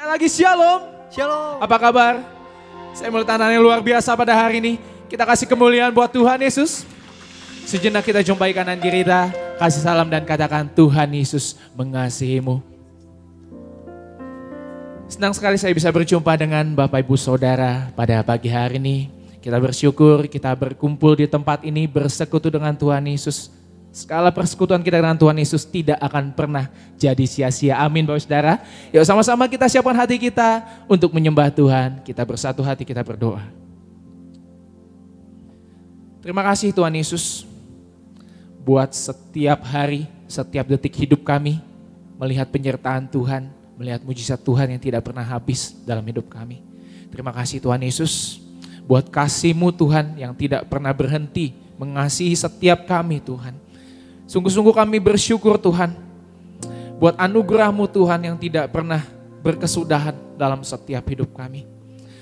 lagi shalom. Shalom. Apa kabar? Saya melihat tantangan yang luar biasa pada hari ini. Kita kasih kemuliaan buat Tuhan Yesus. Sejenak kita jumpai kanan kiri kita. Kasih salam dan katakan Tuhan Yesus mengasihimu. Senang sekali saya bisa berjumpa dengan Bapak Ibu Saudara pada pagi hari ini. Kita bersyukur kita berkumpul di tempat ini bersekutu dengan Tuhan Yesus. Segala persekutuan kita dengan Tuhan Yesus tidak akan pernah jadi sia-sia. Amin Bapak Saudara. Yuk sama-sama kita siapkan hati kita untuk menyembah Tuhan. Kita bersatu hati, kita berdoa. Terima kasih Tuhan Yesus. Buat setiap hari, setiap detik hidup kami. Melihat penyertaan Tuhan, melihat mujizat Tuhan yang tidak pernah habis dalam hidup kami. Terima kasih Tuhan Yesus. Buat kasih-Mu Tuhan yang tidak pernah berhenti mengasihi setiap kami Tuhan. Sungguh-sungguh kami bersyukur Tuhan, buat anugerah-Mu Tuhan yang tidak pernah berkesudahan dalam setiap hidup kami.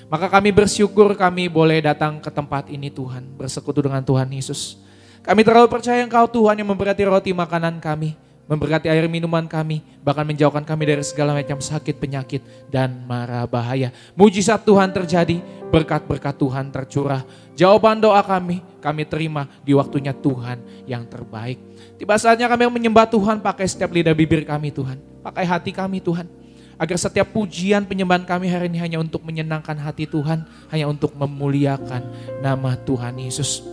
Maka kami bersyukur kami boleh datang ke tempat ini Tuhan, bersekutu dengan Tuhan Yesus. Kami terlalu percaya Engkau Tuhan yang memberkati roti makanan kami, memberkati air minuman kami, bahkan menjauhkan kami dari segala macam sakit, penyakit, dan mara bahaya. Mujizat Tuhan terjadi, berkat-berkat Tuhan tercurah. Jawaban doa kami terima di waktunya Tuhan yang terbaik. Tiba saatnya kami menyembah Tuhan pakai setiap lidah bibir kami Tuhan. Pakai hati kami Tuhan. Agar setiap pujian penyembahan kami hari ini hanya untuk menyenangkan hati Tuhan. Hanya untuk memuliakan nama Tuhan Yesus.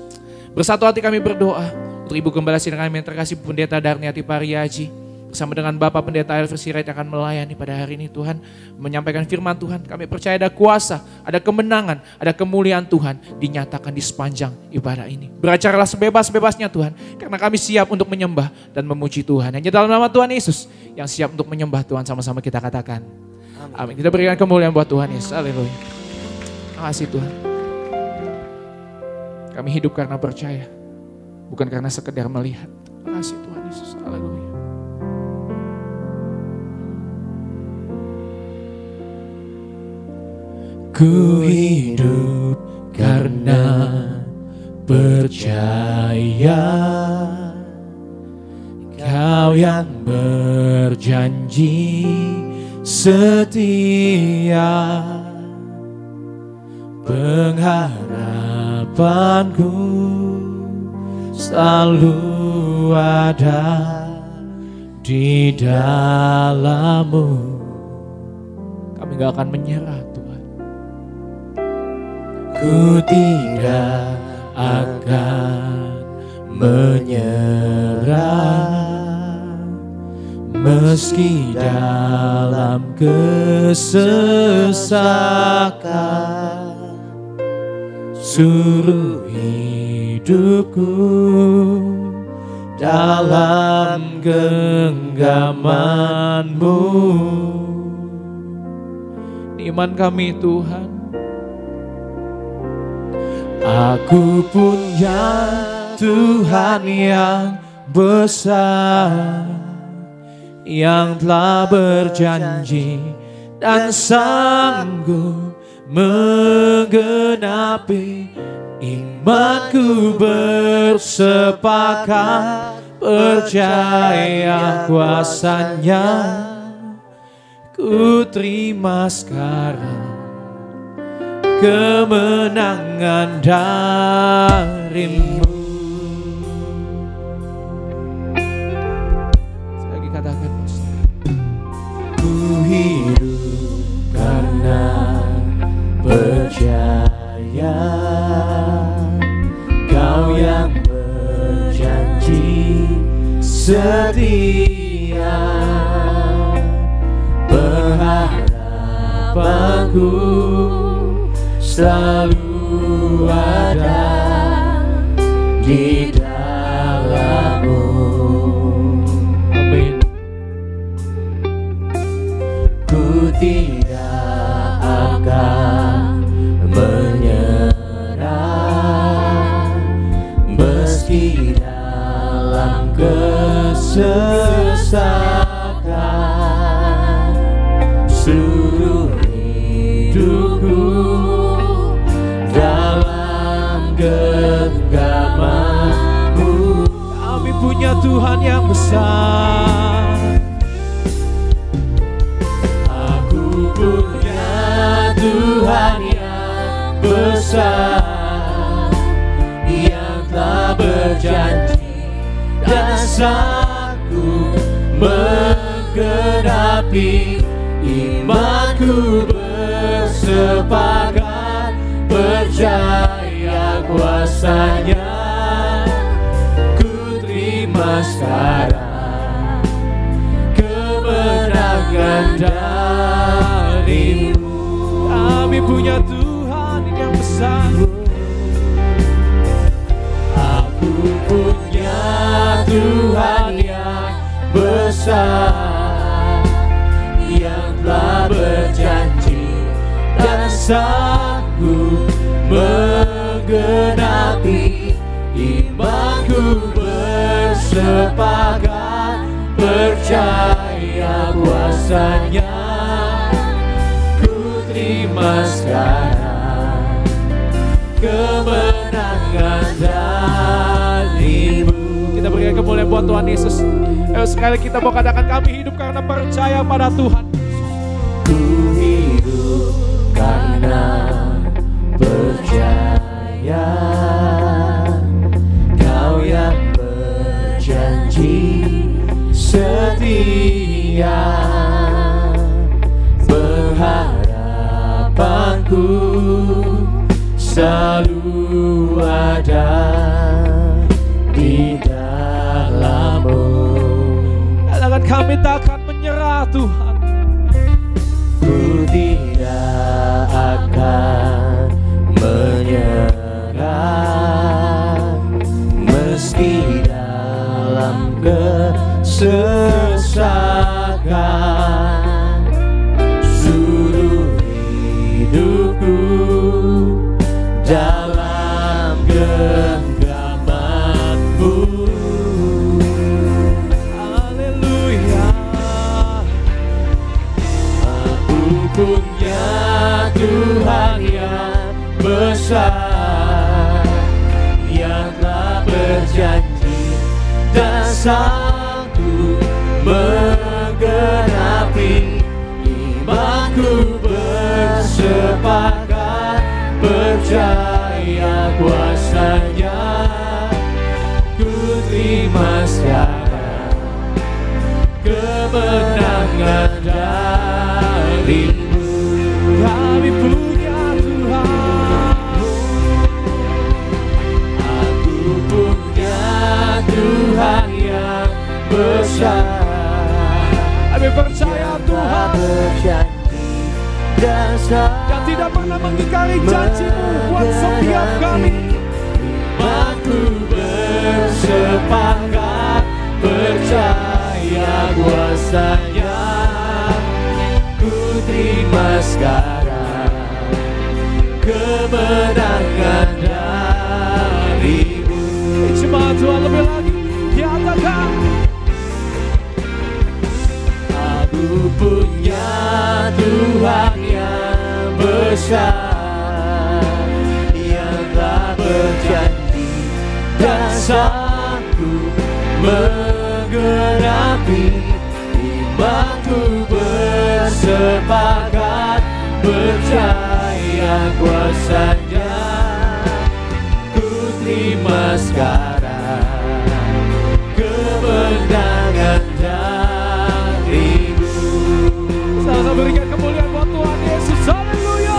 Bersatu hati kami berdoa. Untuk Ibu Gembala Sidang kami yang terkasih Pendeta Darniati Pariaji. Bersama dengan Bapak Pendeta Elvi Sirait akan melayani pada hari ini Tuhan. Menyampaikan firman Tuhan. Kami percaya ada kuasa, ada kemenangan, ada kemuliaan Tuhan. Dinyatakan di sepanjang ibadah ini. Beracaralah sebebas-bebasnya Tuhan. Karena kami siap untuk menyembah dan memuji Tuhan. Hanya dalam nama Tuhan Yesus yang siap untuk menyembah Tuhan. Sama-sama kita katakan. Amin. Kita berikan kemuliaan buat Tuhan Yesus. Haleluya. Terima kasih Tuhan. Kami hidup karena percaya. Bukan karena sekedar melihat. Terima kasih Tuhan Yesus. Haleluya. Ku hidup karena percaya Kau yang berjanji setia. Pengharapanku selalu ada di dalam-Mu. Kami gak akan menyerah Tuhan. Ku tidak akan menyerah meski dalam kesesakan. Suruh hidupku dalam genggaman-Mu. Iman kami Tuhan. Aku punya Tuhan yang besar, yang telah berjanji dan sanggup menggenapi. Imanku bersepakat percaya kuasa-Nya. Ku terima sekarang kemenangan dari-Mu. Sekali katakan Ku hidup karena percaya Kau yang berjanji setia. Pengharapanku selalu ada di dalam-Mu. amin. Ku tidak akan menyerah meski dalam kesesakan. Seluruh hidupku dalam genggaman-Mu. Kami punya Tuhan yang besar. Aku pun Tuhan yang besar, yang telah berjanji dan sanggup menggenapi. Imanku bersepakat percaya kuasa-Nya. Ku terima sekarang kemenangan dari-Mu. Kami punya Tuhan yang besar. Aku punya Tuhan yang besar, yang telah berjanji dan sanggup menggenapi. Imanku bersepakat percaya kuasa-Nya. Ku terima sekarang kemenangan dari-Mu. Kita berikan kemuliaan buat Tuhan Yesus. Ayo sekali kita mau katakan, kami hidup karena percaya pada Tuhan. Ku hidup karena percaya, Kau yang berjanji setia. Pengharapanku selalu ada di dalam-Mu. Katakan, kami tak akan menyerah Tuhan. Ku tidak akan menyerah, meski dalam kesesakan. Suruh hidupku dalam genggaman-Mu. Haleluya. Aku punya Tuhan yang besar, yang telah berjanji dan sanggup menggenapi. Imanku bersepakat percaya kuasa-Nya. Ku terima sekarang kemenangan dari-Mu. Kami punya Tuhan. Aku punya Tuhan yang besar, Kami percaya Tuhan berjanji dan yang tidak pernah mengingkari janji-Mu buat setiap kami. Imanku bersepakat percaya kuasa-Nya. Ku terima sekarang kemenangan dari-Mu. Jemaat Tuhan, lebih lagi nyatakan, Aku punya Tuhan yang besar, yang telah berjanji dan sanggup menggenapi. Imanku bersepakat percaya kuasa-Nya. Ku terima sekarang kemenangan dari-Mu. sama-sama berikan kemuliaan buat Tuhan Yesus. Haleluya.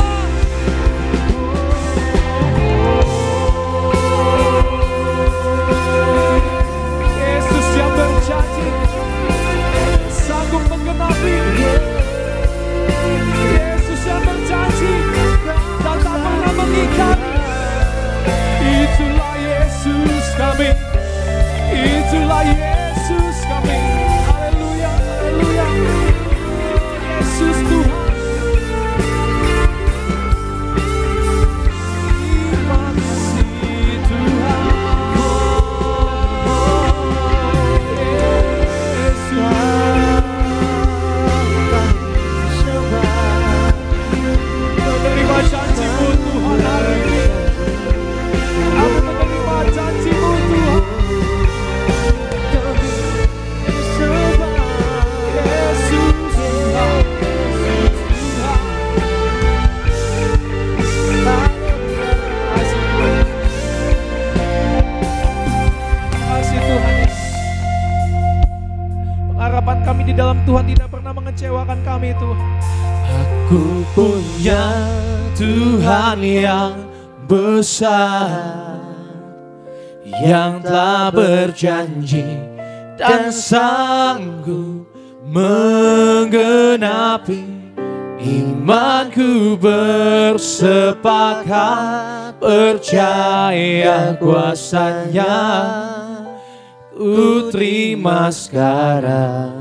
Yesus yang berjanji sanggup menggenapi. Yesus yang berjanji dan tak pernah mengingkari. Itulah Yesus kami. Itulah Yesus kami. Haleluya, haleluya. Yesus Tuhan. Terima kasih Tuhan. Menerima janji-Mu Tuhan hari ini. Aku menerima janji-Mu Tuhan. kami Tuhan. Aku punya Tuhan yang besar, yang telah berjanji dan sanggup menggenapi. Imanku bersepakat, percaya kuasanya, ku terima sekarang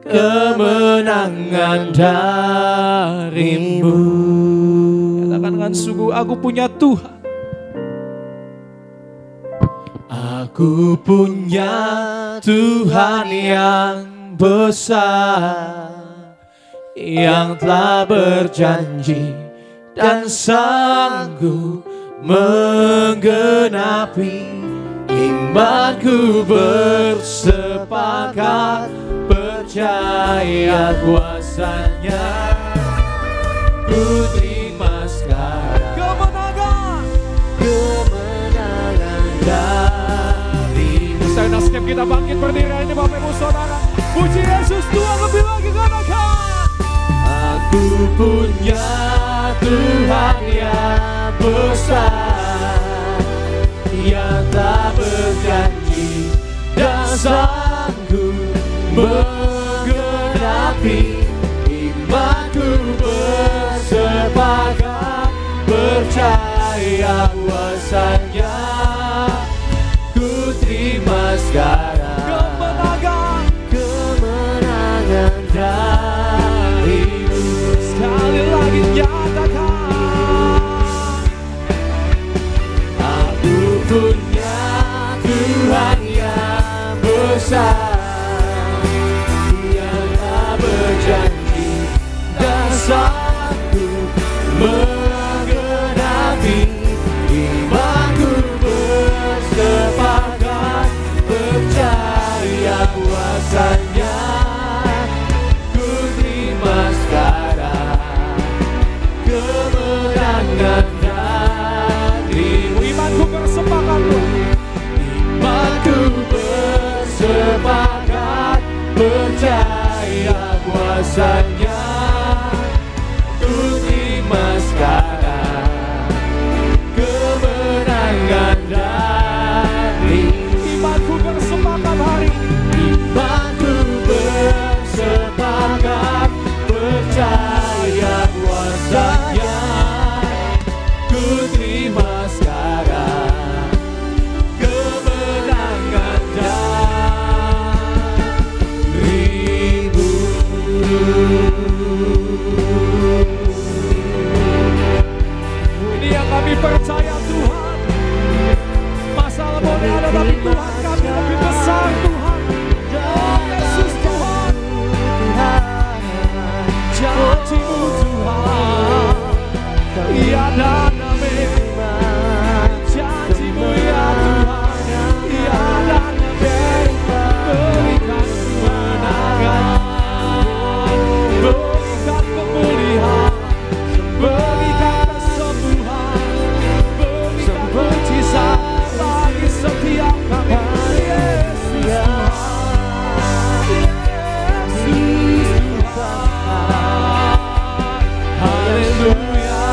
kemenangan darimu. Katakan dengan sungguh, aku punya Tuhan. Aku punya Tuhan yang besar, yang telah berjanji dan sanggup menggenapi. Imanku bersepakat, percaya kuasanya, ku terima sekarang kemenangan darimu. Saya setiap kita bangkit berdiri ini Bapak Ibu Saudara, puji Yesus, Tuhan lebih lagi katakan. Aku punya Tuhan yang besar, yang tak berjanji dan sanggup menggenapi. Imanku bersepakat, percaya kuasanya, ku terima sekarang kemenangan darimu. Sekali lagi nyatakan, aku punya Tuhan yang besar, yang tak berjanji dan sanggup menggenapi. Imanku bersepakat, percaya kuasanya, ku terima sekarang kemenangan darimu. imanku bersepakat Tuhan. Imanku bersepakat, percaya kuasanya, ku terima sekarang kemenangan darimu. Imanku bersepakat hari ini. Imanku bersepakat, percaya kuasanya, ku terima sekarang kemenangan darimu. Ini yang kami percaya Tuhan. Masalah boleh ada tapi Tuhan kami lebih besar Tuhan. Oh Yesus Tuhan, janji-Mu Tuhan, iya dan amin. Janji-Mu ya Tuhan, iya dan amin. Berikan kemenangan, berikan pemulihan, berikan kesembuhan, berikan mujizat bagi setiap kami. Yesus Tuhan, Yesus Tuhan, haleluya.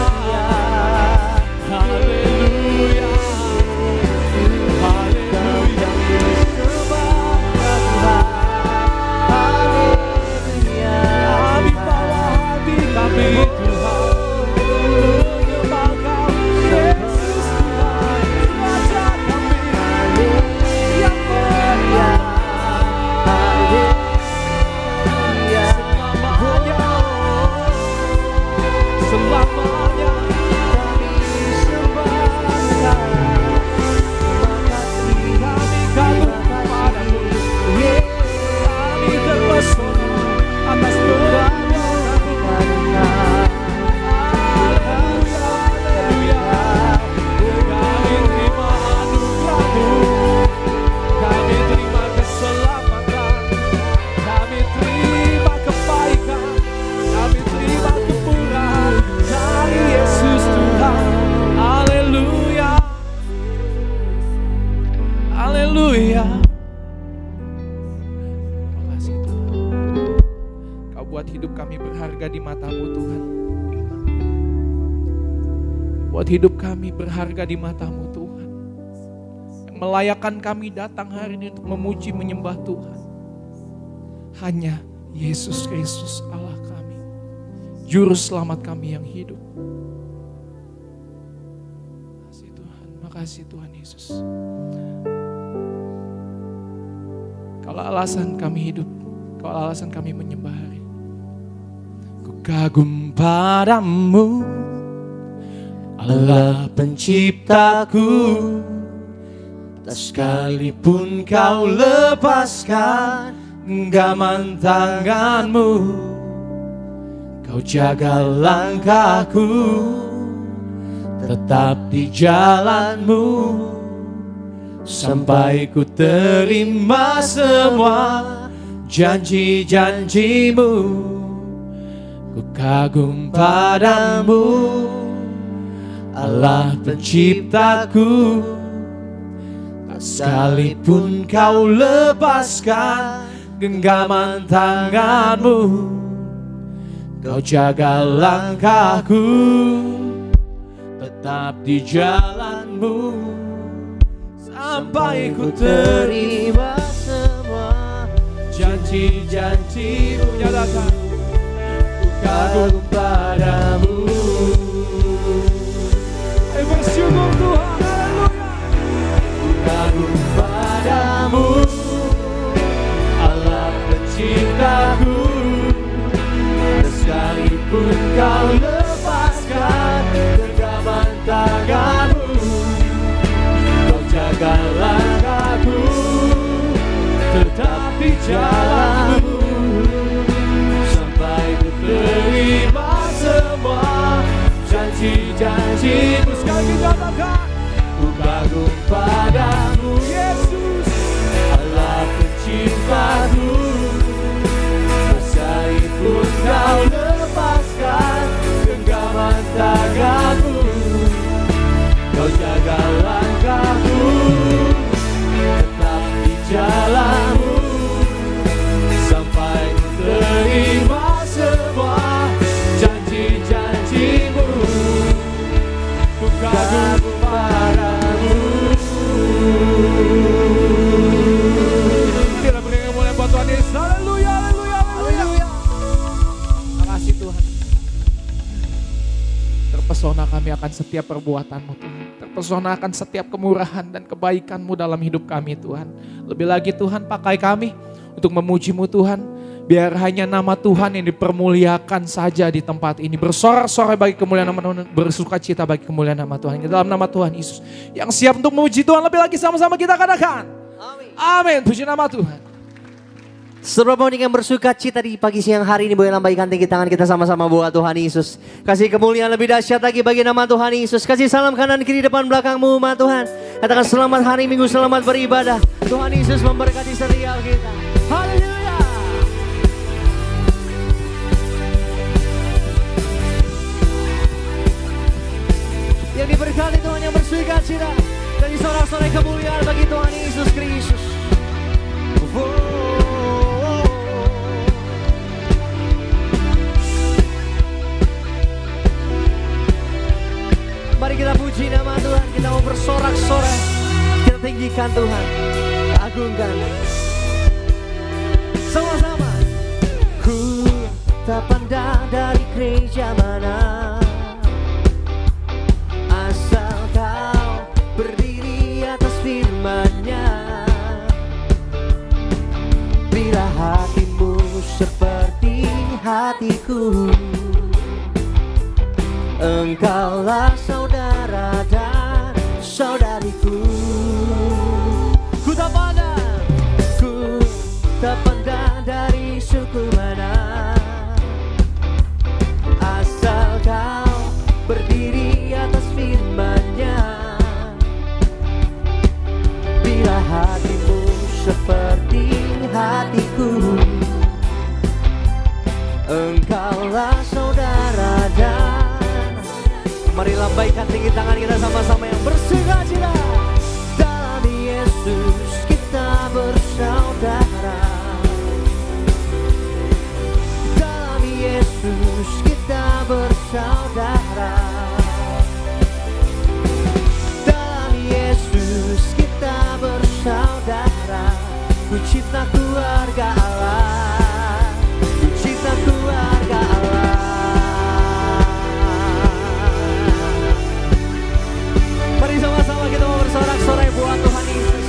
di mata-Mu Tuhan. Buat hidup kami berharga di mata-Mu Tuhan. Yang melayakkan kami datang hari ini untuk memuji menyembah Tuhan. Hanya Yesus Kristus Allah kami, Juru Selamat kami yang hidup. Makasih Tuhan, makasih Tuhan Yesus. Kalau alasan kami hidup, kalau alasan kami menyembah hari ini, ku kagum padamu, Allah penciptaku. Tak sekalipun kau lepaskan genggaman tanganmu, kau jaga langkahku, tetap di jalanmu, sampai ku terima semua janji-janjimu. Ku kagum padamu, Allah penciptaku. Tak sekalipun kau lepaskan genggaman tanganmu, kau jaga langkahku, tetap di jalanmu, sampai ku terima semua janji-janjimu. Nyatakan, ku kagum padamu. Bersyukur Tuhan, haleluya. Ku kagum padamu, Allah penciptaku. Sekalipun kau lepaskan genggaman tanganmu, kau jaga langkahku, tetap di jalanmu, sampai ku terima semua janji-janjimu. Sekali katakan, ku kagum padamu Yesus, Allah penciptaku. Sekalipun kau lepaskan genggaman tanganmu, kau jaga langkahku, tetap di jalanmu, sampai ku terima semua janji-janjimu. Ku kagum padamu. Kita beri kemuliaan buat Tuhan Yesus. Haleluya, haleluya, haleluya. Makasih Tuhan. Terpesona kami akan setiap perbuatan-Mu Tuhan. Terpesona akan setiap kemurahan dan kebaikan-Mu dalam hidup kami Tuhan. Lebih lagi Tuhan, pakai kami untuk memuji-Mu Tuhan. Biar hanya nama Tuhan yang dipermuliakan saja di tempat ini. Bersorak-sorai bagi kemuliaan nama Tuhan. Bersuka cita bagi kemuliaan nama Tuhan. Dalam nama Tuhan Yesus. Yang siap untuk memuji Tuhan, lebih lagi sama-sama kita katakan. Amin. Amin. Puji nama Tuhan. Saudara pemudik yang bersuka cita di pagi siang hari ini, boleh lambaikan tinggi tangan kita sama-sama buat Tuhan Yesus. Kasih kemuliaan lebih dahsyat lagi bagi nama Tuhan Yesus. Kasih salam kanan kiri depan belakangmu umat Tuhan. Katakan selamat hari Minggu, selamat beribadah. Tuhan Yesus memberkati setiap kita. Haleluya. Yang diberkati Tuhan yang bersuka cita, dan sorak-sorai kemuliaan bagi Tuhan Yesus Kristus. Mari kita puji nama Tuhan, kita mau bersorak-sorai, kita tinggikan Tuhan, agungkan sama-sama. Ku tak pandang dari gereja mana, asal kau berdiri atas firman-Nya. Bila hatimu seperti hatiku, engkaulah saudara dan saudariku. Ku tak pandang dari suku mana, asal kau berdiri atas firman-Nya. Bila hatimu seperti hatiku, engkaulah saudara dan. Mari lambaikan tinggi tangan kita sama-sama yang bersuka cita. Dalam Yesus kita bersaudara, dalam Yesus Yesus kita bersaudara. Dalam Yesus kita bersaudara. Ku cipta keluarga Allah, ku cipta keluarga Allah. Mari sama-sama kita mau bersorak-sorai buat Tuhan Yesus.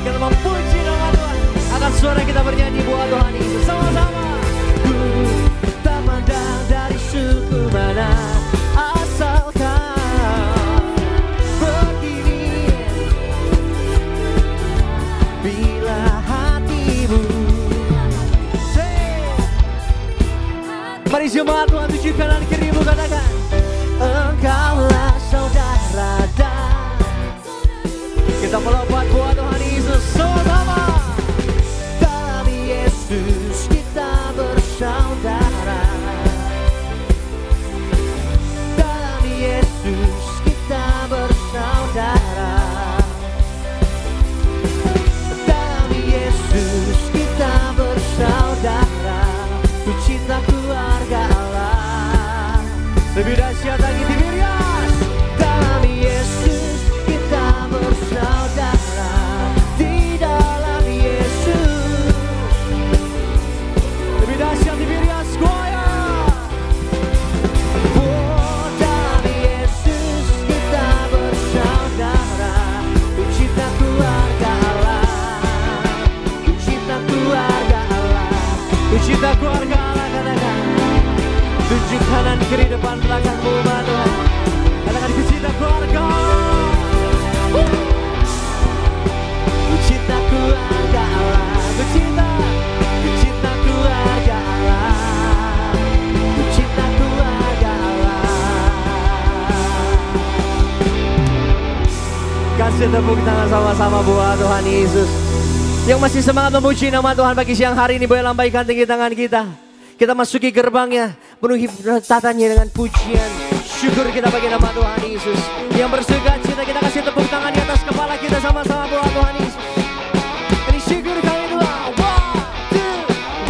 Kita memuji nama Tuhan. Akan suara kita bernyanyi buat Tuhan Yesus. Sama-sama. Ku tak pandang dari suku mana asal kau berdiri, bila hatimu mari jemaat Tuhan tujuh kanan kirimu katakan, Engkaulah saudara dan kita melompat buat Tuhan Yesus. Sama-sama. Dalam Yesus kita bersaudara. Dalam Yesus kita bersaudara. Dalam Yesus kita bersaudara. Ku cinta keluarga Allah. Lebih dahsyat lagi di Mirias. Dalam Yesus kita bersaudara. Di dalam Yesus. Lebih dahsyat di Mirias Goya. Oh, dalam Yesus kita bersaudara. Ku cinta keluarga Allah. Ku cinta keluarga Allah. Ku cinta keluarga Allah. Katakan tunjuk kanan kiri depan belakangmu Tuhan. Katakan ku cinta keluarga. Ku cinta keluarga Allah. Ku cinta keluarga Allah. Ku cinta keluarga Allah. Kasih tepuk tangan sama-sama buat Tuhan Yesus. Yang masih semangat memuji nama Tuhan pagi siang hari ini, boleh lambaikan tinggi tangan kita. Kita masuki gerbangnya, penuhi tatanya dengan pujian. Syukur kita bagi nama Tuhan Yesus. Yang bersuka cita kita kasih tepuk tangan di atas kepala kita sama-sama buat Tuhan Yesus. Ini syukur kami dua.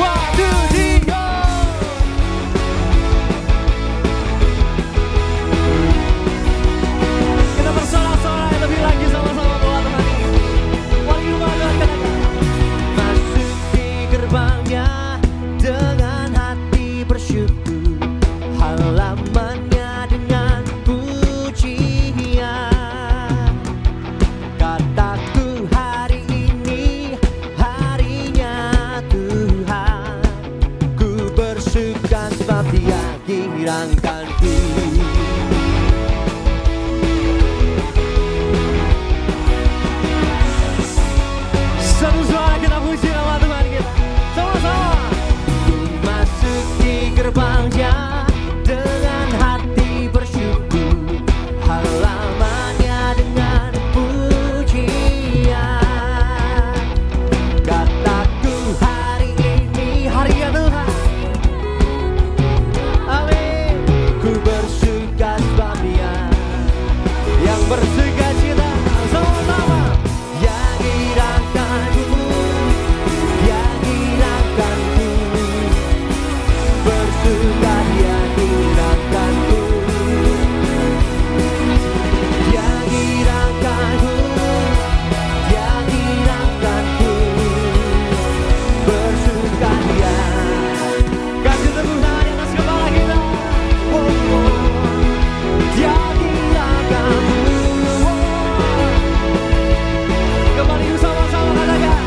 One, two, three, go. Kita bersorak-sorai lebih lagi sama-sama buat Tuhan Yesus. Wali rumah Tuhan katakan, masuki gerbangnya dengan hati bersyukur, halamannya dengan pujian. Kataku hari ini harinya Tuhan, ku bersuka sebab Dia kirangkanku. Satu suara kita puji nama Tuhan kita sama-sama. Masuki gerbangnya dengan hati bersyukur, halamannya dengan pujian. Kataku hari ini harinya Tuhan. Amin. Ku bersuka sebab Dia yang bersuka cita sama-sama. Yang kirangkanku, yang kirangkanku, bersuka Dia kirangkanku. Yang kirangkanku, yang kirangkanku, bersuka Dia. Kasih tepuk tangan di atas kepala kita. Oh, oh. Yang kirangkanku. Kembali sama-sama katakan,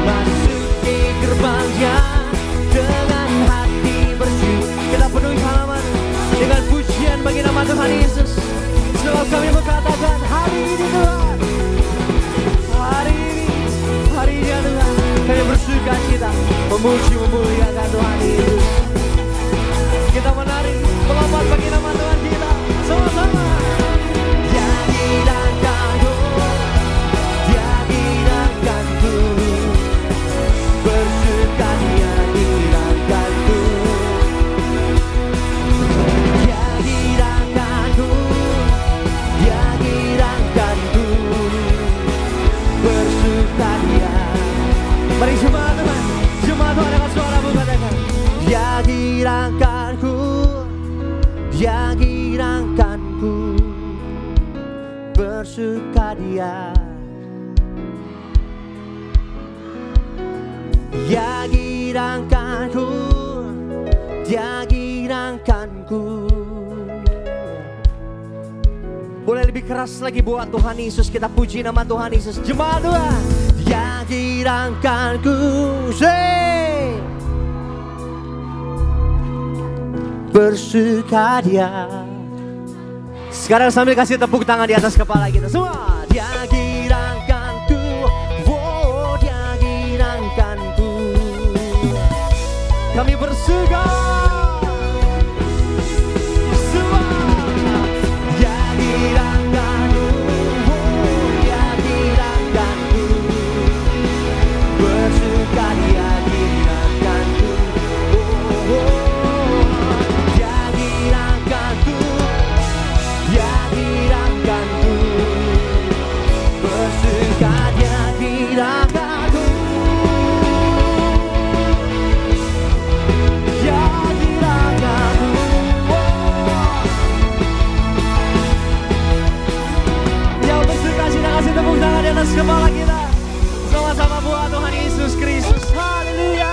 masuki gerbangnya dengan hati bersyukur. Kita penuhi halaman dengan pujian bagi nama Tuhan Yesus. Sebab kami mengatakan hari ini Tuhan, hari ini harinya Tuhan. Kami bersuka cita memuji memuliakan Tuhan Yesus. Kita menari melompat bagi nama Tuhan kita sama-sama. Yang kirangkanku, yang kirangkanku, bersuka Dia kirangkanku. Yang kirangkanku, yang kirangkanku, bersuka Dia. Mari jemaat Tuhan, jemaat Tuhan dengan suara katakan, yang Dia girangkanku bersukaria. Dia girangkanku, dia girangkanku. Boleh lebih keras lagi buat Tuhan Yesus, kita puji nama Tuhan Yesus. Jemaat Tuhan, dia girangkanku, say, bersukaria. Sekarang sambil kasih tepuk tangan di atas kepala kita semua. Dia girangkanku, oh dia girangkanku. Kami bersuka semua. Dia girangkanku, oh dia girangkanku. Bersukaria girangkanku, oh, oh. Dia girangkanku, dia girangkanku. Bersukaria girangkanku. Dia girangkanku, oh. Yang bersuka cita kasih tepuk tangan di atas kepala kita. Sama-sama buat Tuhan Yesus Kristus. Haleluya.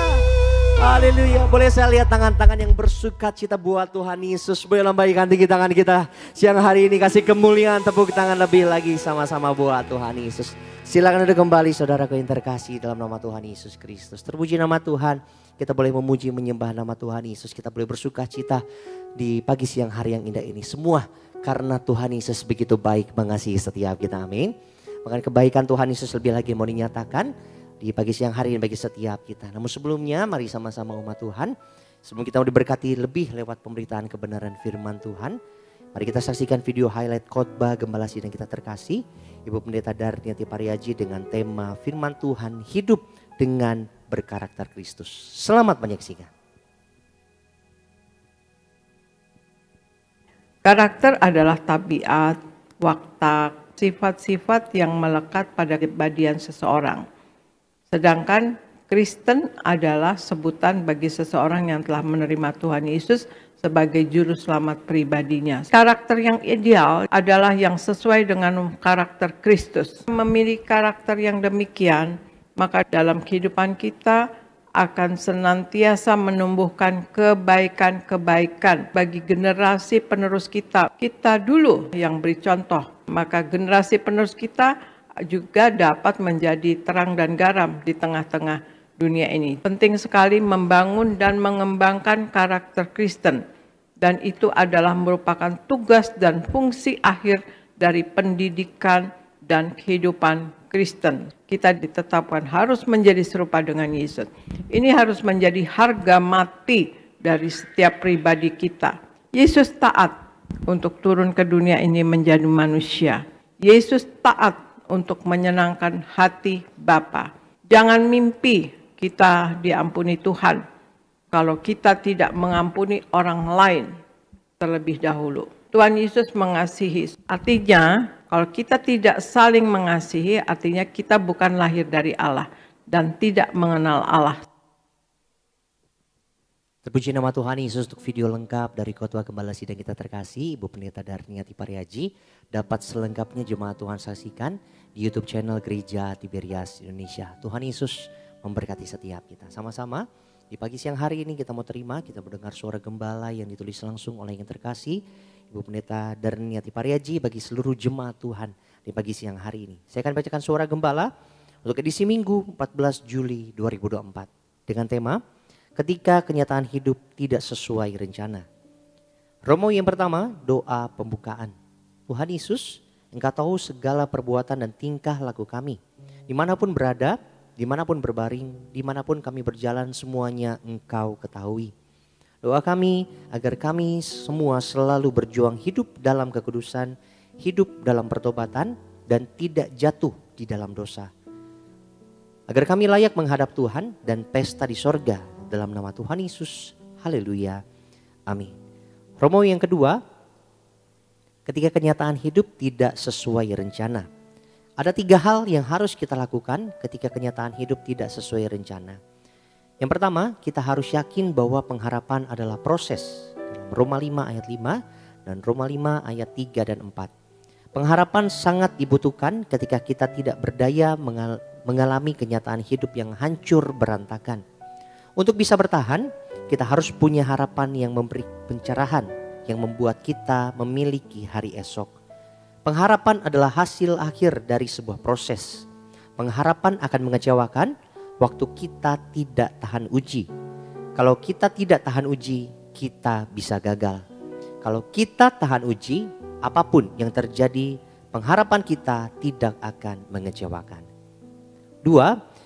Haleluya. Boleh saya lihat tangan-tangan yang bersuka cita buat Tuhan Yesus. Boleh lambaikan tinggi tangan kita siang hari ini. Kasih kemuliaan, tepuk tangan lebih lagi sama-sama buat Tuhan Yesus. Silakan duduk kembali saudaraku yang terkasih dalam nama Tuhan Yesus Kristus. Terpuji nama Tuhan. Kita boleh memuji menyembah nama Tuhan Yesus. Kita boleh bersuka cita di pagi siang hari yang indah ini. Semua karena Tuhan Yesus begitu baik mengasihi setiap kita. Amin. Bahkan kebaikan Tuhan Yesus lebih lagi mau dinyatakan di pagi siang hari ini bagi setiap kita. Namun sebelumnya mari sama-sama umat Tuhan. Sebelum kita mau diberkati lebih lewat pemberitaan kebenaran firman Tuhan. Mari kita saksikan video highlight khotbah Gembala Sidang kita terkasih. Ibu Pendeta Darniati Pariaji dengan tema firman Tuhan hidup dengan berkarakter Kristus. Selamat menyaksikan. Karakter adalah tabiat, watak, sifat-sifat yang melekat pada kepribadian seseorang. Sedangkan Kristen adalah sebutan bagi seseorang yang telah menerima Tuhan Yesus sebagai juru selamat pribadinya. Karakter yang ideal adalah yang sesuai dengan karakter Kristus. Memiliki karakter yang demikian, maka dalam kehidupan kita akan senantiasa menumbuhkan kebaikan-kebaikan bagi generasi penerus kita. Kita dulu yang beri contoh, maka generasi penerus kita juga dapat menjadi terang dan garam di tengah-tengah dunia ini. Penting sekali membangun dan mengembangkan karakter Kristen. Dan itu adalah merupakan tugas dan fungsi akhir dari pendidikan dan kehidupan Kristen. Kita ditetapkan harus menjadi serupa dengan Yesus. Ini harus menjadi harga mati dari setiap pribadi kita. Yesus taat untuk turun ke dunia ini menjadi manusia. Yesus taat untuk menyenangkan hati Bapa. Jangan mimpi kita diampuni Tuhan kalau kita tidak mengampuni orang lain terlebih dahulu. Tuhan Yesus mengasihi. Artinya kalau kita tidak saling mengasihi, artinya kita bukan lahir dari Allah dan tidak mengenal Allah. Terpuji nama Tuhan Yesus untuk video lengkap dari Khotbah Gembala Sidang kita terkasih, Ibu Pendeta Darniati Pariaji. Dapat selengkapnya jemaat Tuhan saksikan di YouTube channel Gereja Tiberias Indonesia. Tuhan Yesus memberkati setiap kita. Sama-sama di pagi siang hari ini kita mau terima, kita mendengar suara gembala yang ditulis langsung oleh yang terkasih, Ibu Pendeta Darniati Pariaji bagi seluruh jemaat Tuhan di pagi siang hari ini. Saya akan bacakan suara gembala untuk edisi Minggu 14 Juli 2024 dengan tema Ketika Kenyataan Hidup Tidak Sesuai Rencana. Romo yang pertama, doa pembukaan. Tuhan Yesus, Engkau tahu segala perbuatan dan tingkah laku kami. Dimanapun berada, dimanapun berbaring, dimanapun kami berjalan, semuanya Engkau ketahui. Doa kami agar kami semua selalu berjuang hidup dalam kekudusan, hidup dalam pertobatan, dan tidak jatuh di dalam dosa. Agar kami layak menghadap Tuhan dan pesta di sorga dalam nama Tuhan Yesus. Haleluya. Amin. Romo yang kedua, ketika kenyataan hidup tidak sesuai rencana. Ada 3 hal yang harus kita lakukan ketika kenyataan hidup tidak sesuai rencana. Yang pertama, kita harus yakin bahwa pengharapan adalah proses dalam Roma 5 ayat 5 dan Roma 5 ayat 3 dan 4. Pengharapan sangat dibutuhkan ketika kita tidak berdaya mengalami kenyataan hidup yang hancur berantakan. Untuk bisa bertahan, kita harus punya harapan yang memberi pencerahan, yang membuat kita memiliki hari esok. Pengharapan adalah hasil akhir dari sebuah proses. Pengharapan akan mengecewakan waktu kita tidak tahan uji. Kalau kita tidak tahan uji, kita bisa gagal. Kalau kita tahan uji, apapun yang terjadi, pengharapan kita tidak akan mengecewakan. 2,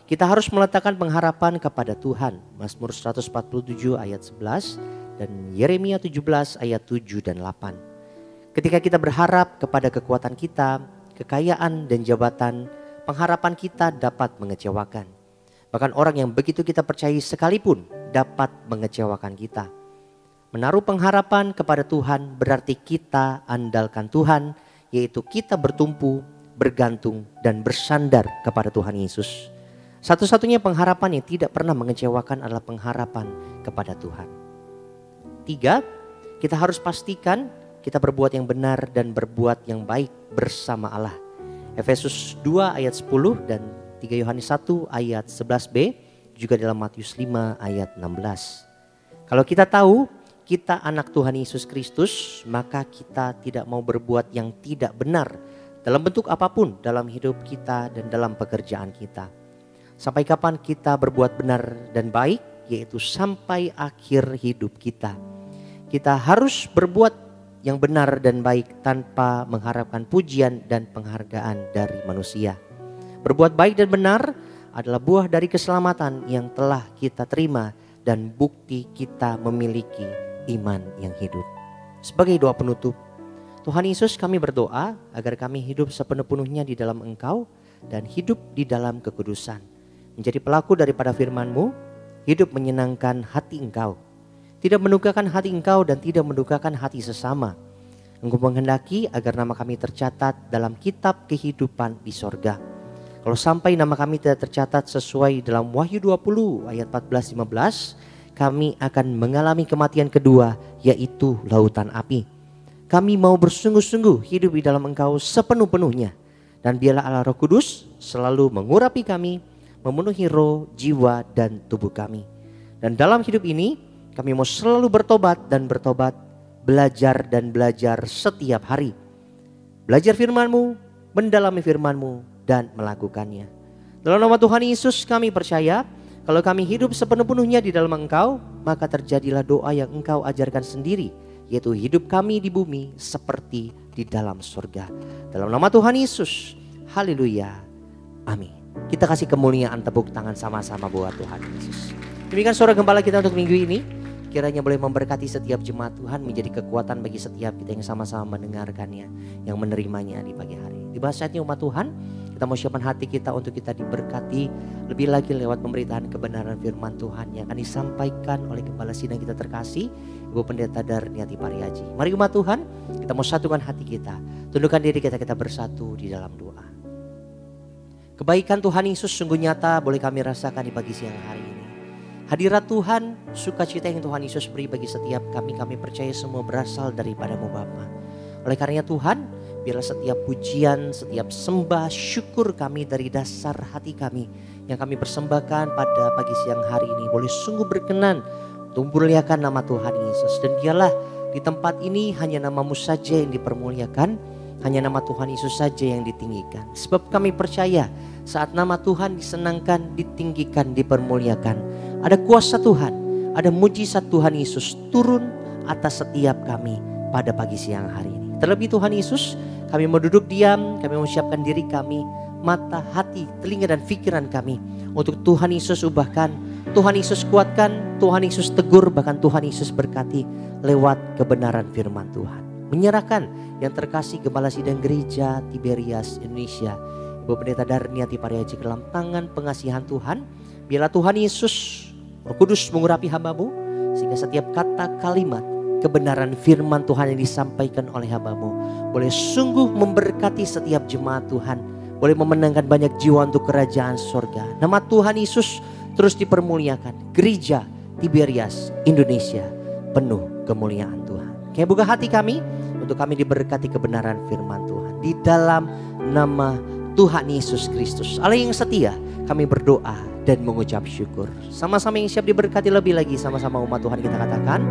kita harus meletakkan pengharapan kepada Tuhan. Mazmur 147 ayat 11 dan Yeremia 17 ayat 7 dan 8. Ketika kita berharap kepada kekuatan kita, kekayaan dan jabatan, pengharapan kita dapat mengecewakan. Bahkan orang yang begitu kita percayai sekalipun dapat mengecewakan kita. Menaruh pengharapan kepada Tuhan berarti kita andalkan Tuhan, yaitu kita bertumpu, bergantung dan bersandar kepada Tuhan Yesus. Satu-satunya pengharapan yang tidak pernah mengecewakan adalah pengharapan kepada Tuhan. 3, kita harus pastikan kita berbuat yang benar dan berbuat yang baik bersama Allah. Efesus 2 ayat 10 dan 3 Yohanes 1 ayat 11b, juga dalam Matius 5 ayat 16. Kalau kita tahu kita anak Tuhan Yesus Kristus, maka kita tidak mau berbuat yang tidak benar dalam bentuk apapun dalam hidup kita dan dalam pekerjaan kita. Sampai kapan kita berbuat benar dan baik, yaitu sampai akhir hidup kita. Kita harus berbuat yang benar dan baik tanpa mengharapkan pujian dan penghargaan dari manusia. Berbuat baik dan benar adalah buah dari keselamatan yang telah kita terima dan bukti kita memiliki iman yang hidup. Sebagai doa penutup, Tuhan Yesus, kami berdoa agar kami hidup sepenuh-penuhnya di dalam Engkau dan hidup di dalam kekudusan. Menjadi pelaku daripada firman-Mu, hidup menyenangkan hati Engkau. Tidak mendukakan hati Engkau dan tidak mendukakan hati sesama. Engkau menghendaki agar nama kami tercatat dalam kitab kehidupan di sorga. Kalau sampai nama kami tidak tercatat sesuai dalam Wahyu 20 ayat 14-15, kami akan mengalami kematian kedua, yaitu lautan api. Kami mau bersungguh-sungguh hidup di dalam Engkau sepenuh-penuhnya. Dan biarlah Allah Roh Kudus selalu mengurapi kami, memenuhi roh, jiwa, dan tubuh kami. Dan dalam hidup ini kami mau selalu bertobat dan bertobat, belajar dan belajar setiap hari. Belajar firman-Mu, mendalami firman-Mu, dan melakukannya. Dalam nama Tuhan Yesus kami percaya, kalau kami hidup sepenuh-penuhnya di dalam Engkau, maka terjadilah doa yang Engkau ajarkan sendiri, yaitu hidup kami di bumi seperti di dalam surga. Dalam nama Tuhan Yesus, haleluya, amin. Kita kasih kemuliaan, tepuk tangan sama-sama buat Tuhan Yesus. Demikian suara gembala kita untuk minggu ini. Kiranya boleh memberkati setiap jemaat Tuhan, menjadi kekuatan bagi setiap kita yang sama-sama mendengarkannya, yang menerimanya di pagi hari. Di saatnya umat Tuhan, kita mau siapkan hati kita untuk kita diberkati lebih lagi lewat pemberitaan kebenaran firman Tuhan yang akan disampaikan oleh Gembala Sidang kita terkasih, Ibu Pendeta Darniati Pariaji. Mari umat Tuhan, kita mau satukan hati kita, tundukkan diri kita bersatu di dalam doa. Kebaikan Tuhan Yesus sungguh nyata boleh kami rasakan di pagi siang hari ini. Hadirat Tuhan, sukacita yang Tuhan Yesus beri bagi setiap kami percaya semua berasal daripada-Mu Bapa. Oleh karenanya Tuhan, biarlah setiap pujian, setiap sembah, syukur kami dari dasar hati kami yang kami persembahkan pada pagi siang hari ini boleh sungguh berkenan untuk memuliakan nama Tuhan Yesus. Dan biarlah di tempat ini hanya nama-Mu saja yang dipermuliakan, hanya nama Tuhan Yesus saja yang ditinggikan. Sebab kami percaya saat nama Tuhan disenangkan, ditinggikan, dipermuliakan, ada kuasa Tuhan, ada mujizat Tuhan Yesus turun atas setiap kami pada pagi siang hari ini. Terlebih Tuhan Yesus, kami mau duduk diam, kami mau siapkan diri kami, mata, hati, telinga dan pikiran kami untuk Tuhan Yesus ubahkan, Tuhan Yesus kuatkan, Tuhan Yesus tegur, bahkan Tuhan Yesus berkati lewat kebenaran firman Tuhan. Menyerahkan yang terkasih Gembala Sidang Gereja Tiberias Indonesia, Ibu Pendeta Darniati Pariaji ke dalam tangan pengasihan Tuhan. Biarlah Tuhan Yesus Roh Kudus mengurapi hamba-Mu, sehingga setiap kata kalimat kebenaran firman Tuhan yang disampaikan oleh hamba-Mu boleh sungguh memberkati setiap jemaat Tuhan, boleh memenangkan banyak jiwa untuk kerajaan surga. Nama Tuhan Yesus terus dipermuliakan. Gereja Tiberias Indonesia penuh kemuliaan Tuhan. Kami buka hati kami untuk kami diberkati kebenaran firman Tuhan. Di dalam nama Tuhan Yesus Kristus, Allah yang setia, kami berdoa dan mengucap syukur. Sama-sama yang siap diberkati lebih lagi, sama-sama umat Tuhan kita katakan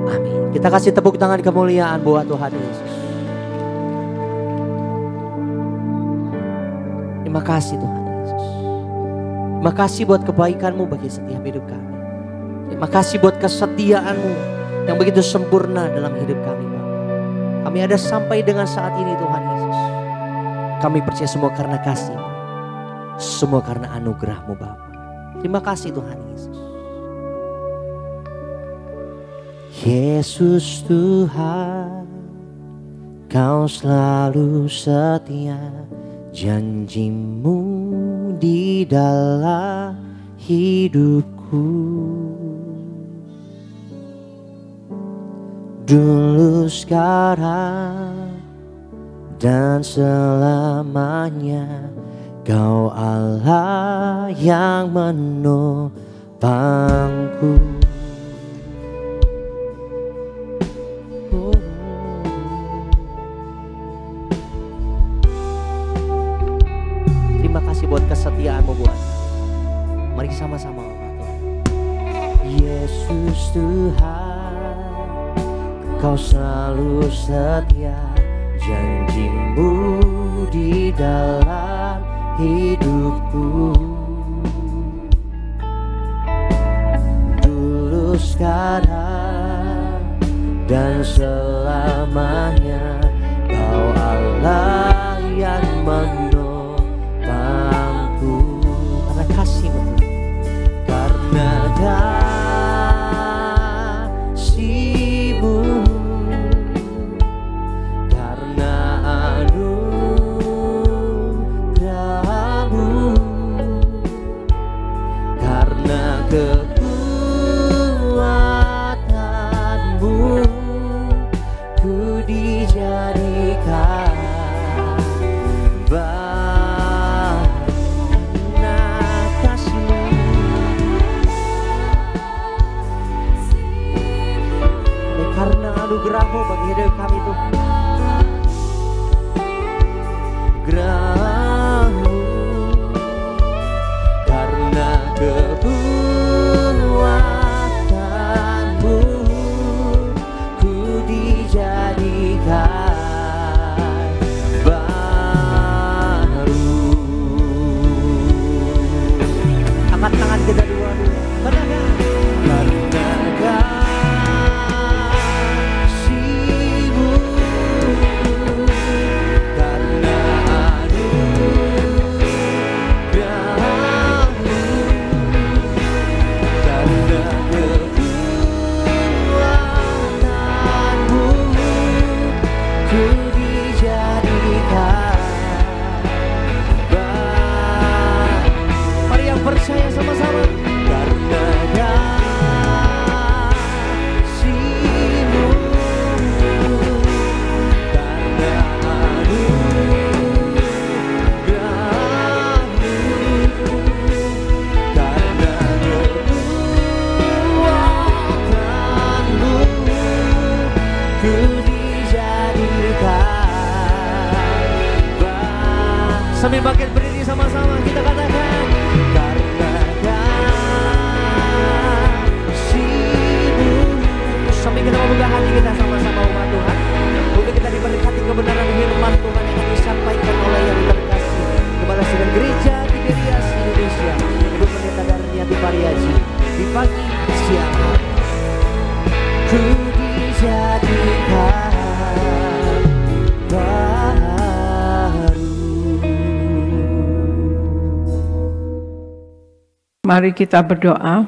amin. Kita kasih tepuk tangan kemuliaan buat Tuhan Yesus. Terima kasih Tuhan Yesus. Terima kasih buat kebaikan-Mu bagi setiap hidup kami. Terima kasih buat kesetiaan-Mu yang begitu sempurna dalam hidup kami, Bapa. Kami ada sampai dengan saat ini Tuhan Yesus. Kami percaya semua karena kasih-Mu, semua karena anugerah-Mu Bapa. Terima kasih Tuhan Yesus. Yesus Tuhan, Kau selalu setia, janji-Mu di dalam hidupku. Dulu, sekarang, dan selamanya, Kau Allah yang menopangku. Terima kasih buat kesetiaan-Mu buat. Mari sama-sama Yesus Tuhan, Kau selalu setia, janji-Mu di dalam hidupku. Dulu, sekarang, dan selamanya, Kau Allah yang menopangku. Karena kasih-Mu, karena kasih-Mu, karena anugerah-Mu, karena kekuatan-Mu, ku dijadikan anugerah-Mu bagi hidup kami Tuhan. Anugerah-Mu, karena kekuatan-Mu, ku dijadikan baru. Angkat tangan kita dua-dua. Percaya sama-sama, karena kasih-Mu, karena anugerah-Mu, karena kekuatan-Mu, ku dijadikan. Sambil bangkit berdiri sama-sama kita katakan, sampai kita membuka hati kita sama-sama umat Tuhan, untuk kita diberkati kebenaran firman Tuhan yang disampaikan oleh yang terkasih kepada sedang gereja Tiberias Indonesia, Ibu Pendeta Darniati Pariaji, di pagi siang hari ku dijadikan baru. Mari kita berdoa.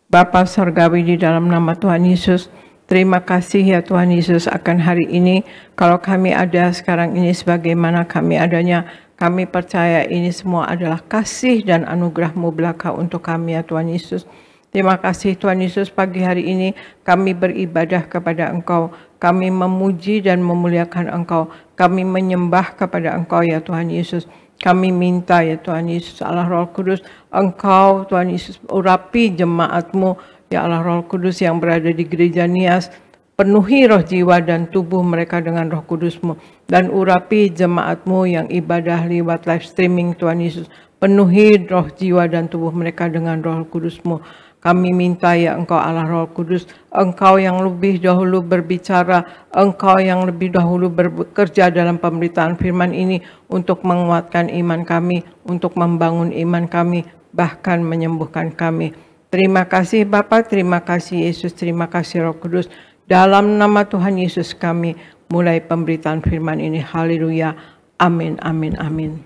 Bapa Surgawi, di dalam nama Tuhan Yesus, terima kasih ya Tuhan Yesus akan hari ini. Kalau kami ada sekarang ini sebagaimana kami adanya, kami percaya ini semua adalah kasih dan anugerah-Mu belaka untuk kami ya Tuhan Yesus. Terima kasih Tuhan Yesus, pagi hari ini kami beribadah kepada Engkau. Kami memuji dan memuliakan Engkau. Kami menyembah kepada Engkau ya Tuhan Yesus. Kami minta ya Tuhan Yesus, Allah Roh Kudus, Engkau Tuhan Yesus urapi jemaat-Mu ya Allah Roh Kudus yang berada di gereja Nias. Penuhi roh, jiwa, dan tubuh mereka dengan Roh Kudus-Mu. Dan urapi jemaat-Mu yang ibadah lewat live streaming, Tuhan Yesus. Penuhi roh, jiwa, dan tubuh mereka dengan Roh Kudus-Mu. Kami minta ya Engkau Allah Roh Kudus, Engkau yang lebih dahulu berbicara, Engkau yang lebih dahulu bekerja dalam pemberitaan firman ini untuk menguatkan iman kami, untuk membangun iman kami, bahkan menyembuhkan kami. Terima kasih Bapa, terima kasih Yesus, terima kasih Roh Kudus. Dalam nama Tuhan Yesus kami mulai pemberitaan firman ini. Haleluya. Amin, amin, amin.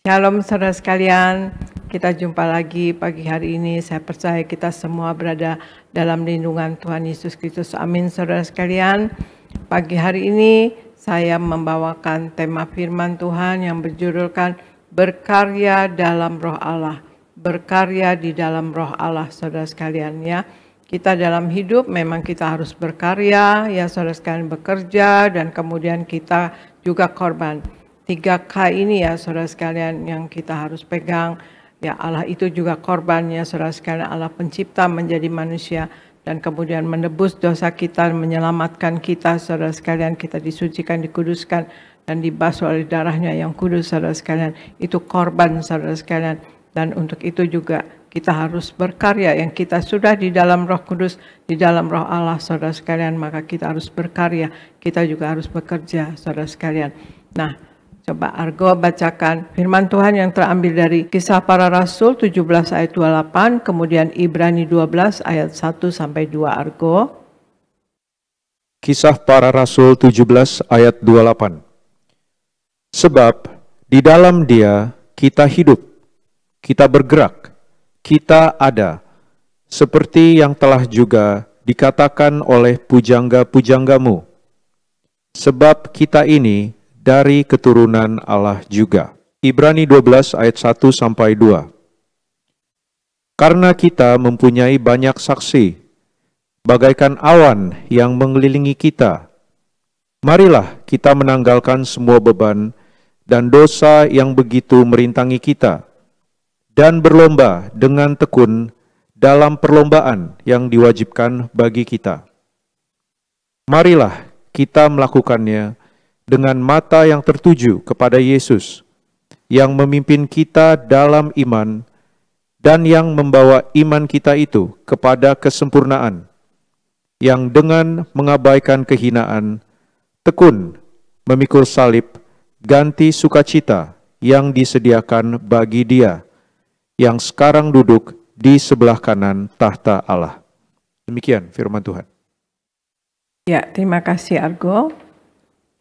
Shalom saudara sekalian, kita jumpa lagi pagi hari ini. Saya percaya kita semua berada dalam lindungan Tuhan Yesus Kristus. Amin saudara sekalian. Pagi hari ini saya membawakan tema firman Tuhan yang berjudulkan berkarya dalam Roh Allah. Berkarya di dalam Roh Allah saudara sekalian ya. Kita dalam hidup memang kita harus berkarya ya saudara sekalian, bekerja dan kemudian kita juga korban. 3K ini ya saudara sekalian yang kita harus pegang. Ya Allah itu juga korban ya saudara sekalian. Allah pencipta menjadi manusia dan kemudian menebus dosa kita, menyelamatkan kita saudara sekalian. Kita disucikan, dikuduskan dan dibasuh oleh darahnya yang kudus saudara sekalian. Itu korban saudara sekalian. Dan untuk itu juga kita harus berkarya, yang kita sudah di dalam Roh Kudus, di dalam Roh Allah saudara sekalian, maka kita harus berkarya, kita juga harus bekerja saudara sekalian. Nah, coba Argo bacakan firman Tuhan yang terambil dari Kisah Para Rasul 17 ayat 28, kemudian Ibrani 12 ayat 1 sampai 2 Argo. Kisah Para Rasul 17 ayat 28. Sebab di dalam Dia kita hidup, kita bergerak, kita ada, seperti yang telah juga dikatakan oleh pujangga-pujanggamu. Sebab kita ini dari keturunan Allah juga. Ibrani 12 ayat 1 sampai 2. Karena kita mempunyai banyak saksi, bagaikan awan yang mengelilingi kita. Marilah kita menanggalkan semua beban dan dosa yang begitu merintangi kita, dan berlomba dengan tekun dalam perlombaan yang diwajibkan bagi kita. Marilah kita melakukannya dengan mata yang tertuju kepada Yesus, yang memimpin kita dalam iman dan yang membawa iman kita itu kepada kesempurnaan, yang dengan mengabaikan kehinaan, tekun memikul salib, ganti sukacita yang disediakan bagi Dia, yang sekarang duduk di sebelah kanan tahta Allah. Demikian firman Tuhan. Ya, terima kasih Argo.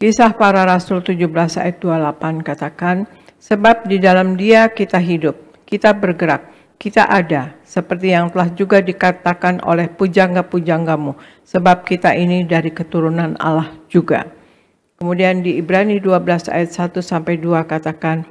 Kisah Para Rasul 17 ayat 28 katakan, sebab di dalam Dia kita hidup, kita bergerak, kita ada, seperti yang telah juga dikatakan oleh pujangga-pujanggamu, sebab kita ini dari keturunan Allah juga. Kemudian di Ibrani 12 ayat 1 sampai 2 katakan,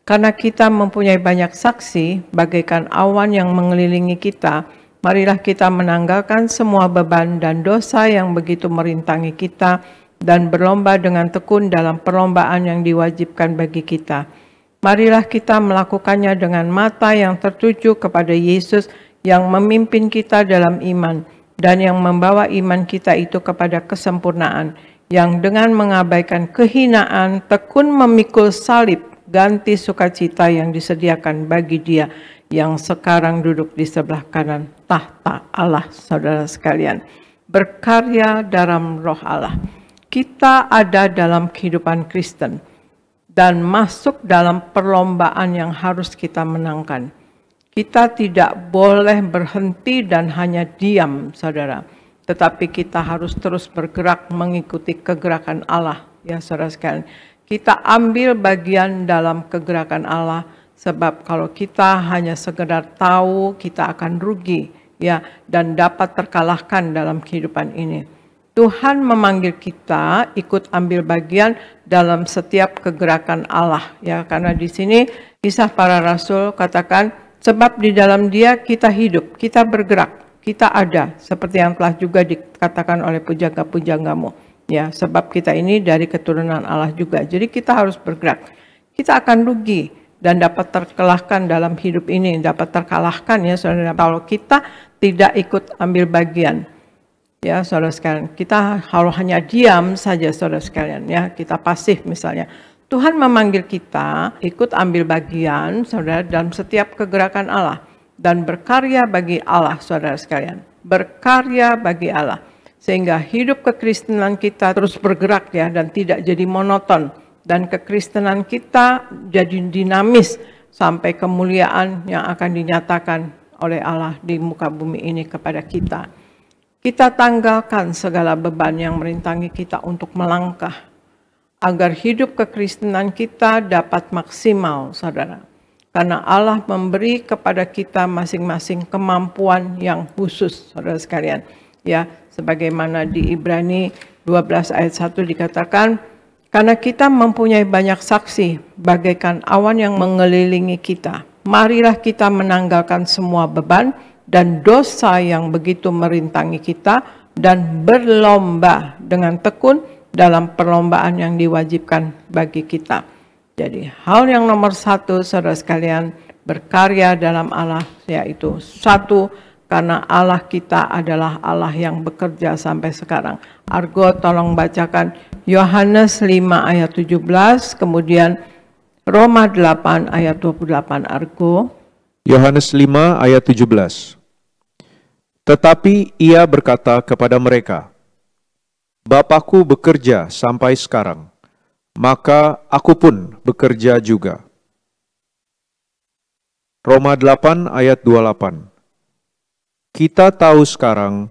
karena kita mempunyai banyak saksi, bagaikan awan yang mengelilingi kita, marilah kita menanggalkan semua beban dan dosa yang begitu merintangi kita, dan berlomba dengan tekun dalam perlombaan yang diwajibkan bagi kita. Marilah kita melakukannya dengan mata yang tertuju kepada Yesus yang memimpin kita dalam iman, dan yang membawa iman kita itu kepada kesempurnaan, yang dengan mengabaikan kehinaan, tekun memikul salib, ganti sukacita yang disediakan bagi Dia yang sekarang duduk di sebelah kanan tahta Allah. Saudara sekalian, berkarya dalam Roh Allah. Kita ada dalam kehidupan Kristen dan masuk dalam perlombaan yang harus kita menangkan. Kita tidak boleh berhenti dan hanya diam, saudara, tetapi kita harus terus bergerak mengikuti kegerakan Allah, ya saudara sekalian. Kita ambil bagian dalam kegerakan Allah, sebab kalau kita hanya sekedar tahu, kita akan rugi ya, dan dapat terkalahkan dalam kehidupan ini. Tuhan memanggil kita ikut ambil bagian dalam setiap kegerakan Allah ya, karena di sini Kisah Para Rasul katakan, sebab di dalam Dia kita hidup, kita bergerak, kita ada, seperti yang telah juga dikatakan oleh pujangga-pujanggamu. Ya, sebab kita ini dari keturunan Allah juga. Jadi kita harus bergerak. Kita akan rugi dan dapat terkalahkan dalam hidup ini, dapat terkalahkan ya saudara, kalau kita tidak ikut ambil bagian. Ya, saudara sekalian, kita kalau hanya diam saja, saudara sekalian, ya, kita pasif misalnya. Tuhan memanggil kita ikut ambil bagian, saudara, dalam setiap kegerakan Allah dan berkarya bagi Allah, saudara sekalian. Berkarya bagi Allah, sehingga hidup kekristenan kita terus bergerak ya dan tidak jadi monoton, dan kekristenan kita jadi dinamis sampai kemuliaan yang akan dinyatakan oleh Allah di muka bumi ini kepada kita. Kita tanggalkan segala beban yang merintangi kita untuk melangkah, agar hidup kekristenan kita dapat maksimal, saudara. Karena Allah memberi kepada kita masing-masing kemampuan yang khusus, saudara sekalian. Ya, sebagaimana di Ibrani 12 ayat 1 dikatakan, karena kita mempunyai banyak saksi, bagaikan awan yang mengelilingi kita. Marilah kita menanggalkan semua beban dan dosa yang begitu merintangi kita, dan berlomba dengan tekun dalam perlombaan yang diwajibkan bagi kita. Jadi hal yang nomor satu, saudara sekalian, berkarya dalam Allah, yaitu satu, karena Allah kita adalah Allah yang bekerja sampai sekarang. Argo tolong bacakan Yohanes 5 ayat 17, kemudian Roma 8 ayat 28, Argo. Yohanes 5 ayat 17. Tetapi ia berkata kepada mereka, Bapakku bekerja sampai sekarang, maka aku pun bekerja juga. Roma 8 ayat 28. Kita tahu sekarang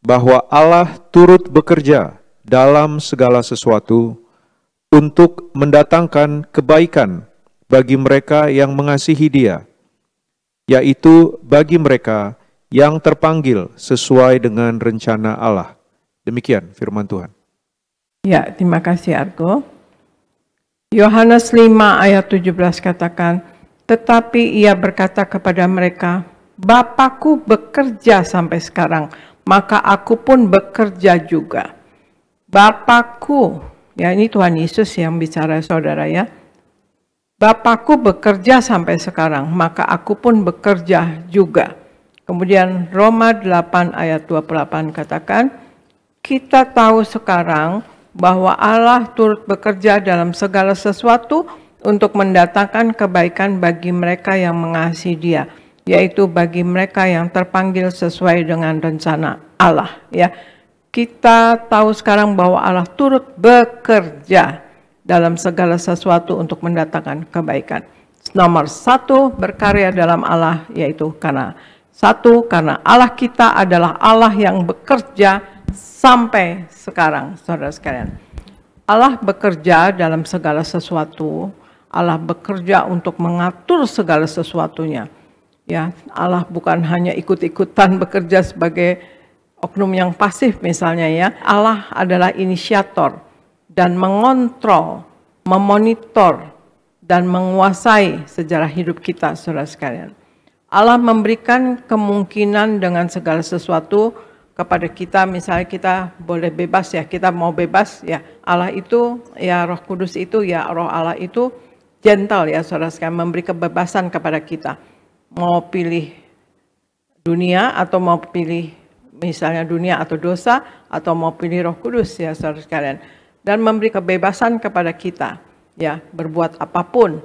bahwa Allah turut bekerja dalam segala sesuatu untuk mendatangkan kebaikan bagi mereka yang mengasihi Dia, yaitu bagi mereka yang terpanggil sesuai dengan rencana Allah. Demikian firman Tuhan. Ya, terima kasih Argo. Yohanes 5 ayat 17 katakan, tetapi ia berkata kepada mereka, Bapakku bekerja sampai sekarang, maka aku pun bekerja juga. Bapakku, ya ini Tuhan Yesus yang bicara, saudara ya. Bapakku bekerja sampai sekarang, maka aku pun bekerja juga. Kemudian Roma 8 ayat 28 katakan, kita tahu sekarang bahwa Allah turut bekerja dalam segala sesuatu untuk mendatangkan kebaikan bagi mereka yang mengasihi Dia, yaitu bagi mereka yang terpanggil sesuai dengan rencana Allah. Ya, kita tahu sekarang bahwa Allah turut bekerja dalam segala sesuatu untuk mendatangkan kebaikan. Nomor satu, berkarya dalam Allah, yaitu karena Allah kita adalah Allah yang bekerja sampai sekarang, saudara sekalian. Allah bekerja dalam segala sesuatu, Allah bekerja untuk mengatur segala sesuatunya. Ya, Allah bukan hanya ikut-ikutan bekerja sebagai oknum yang pasif misalnya ya. Allah adalah inisiator dan mengontrol, memonitor dan menguasai sejarah hidup kita, saudara sekalian. Allah memberikan kemungkinan dengan segala sesuatu kepada kita, misalnya kita boleh bebas ya, kita mau bebas ya. Allah itu, ya Roh Kudus itu, ya Roh Allah itu gentle ya saudara sekalian, memberi kebebasan kepada kita. Mau pilih dunia atau mau pilih misalnya dunia atau dosa, atau mau pilih Roh Kudus ya saudara sekalian. Dan memberi kebebasan kepada kita ya, berbuat apapun.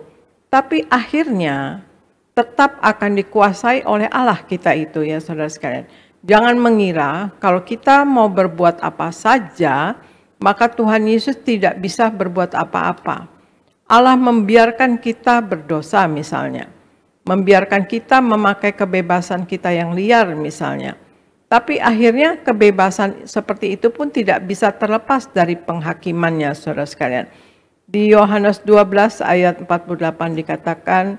Tapi akhirnya tetap akan dikuasai oleh Allah kita itu ya saudara sekalian. Jangan mengira kalau kita mau berbuat apa saja, maka Tuhan Yesus tidak bisa berbuat apa-apa. Allah membiarkan kita berdosa misalnya. Membiarkan kita memakai kebebasan kita yang liar misalnya. Tapi akhirnya kebebasan seperti itu pun tidak bisa terlepas dari penghakimannya saudara sekalian. Di Yohanes 12 ayat 48 dikatakan,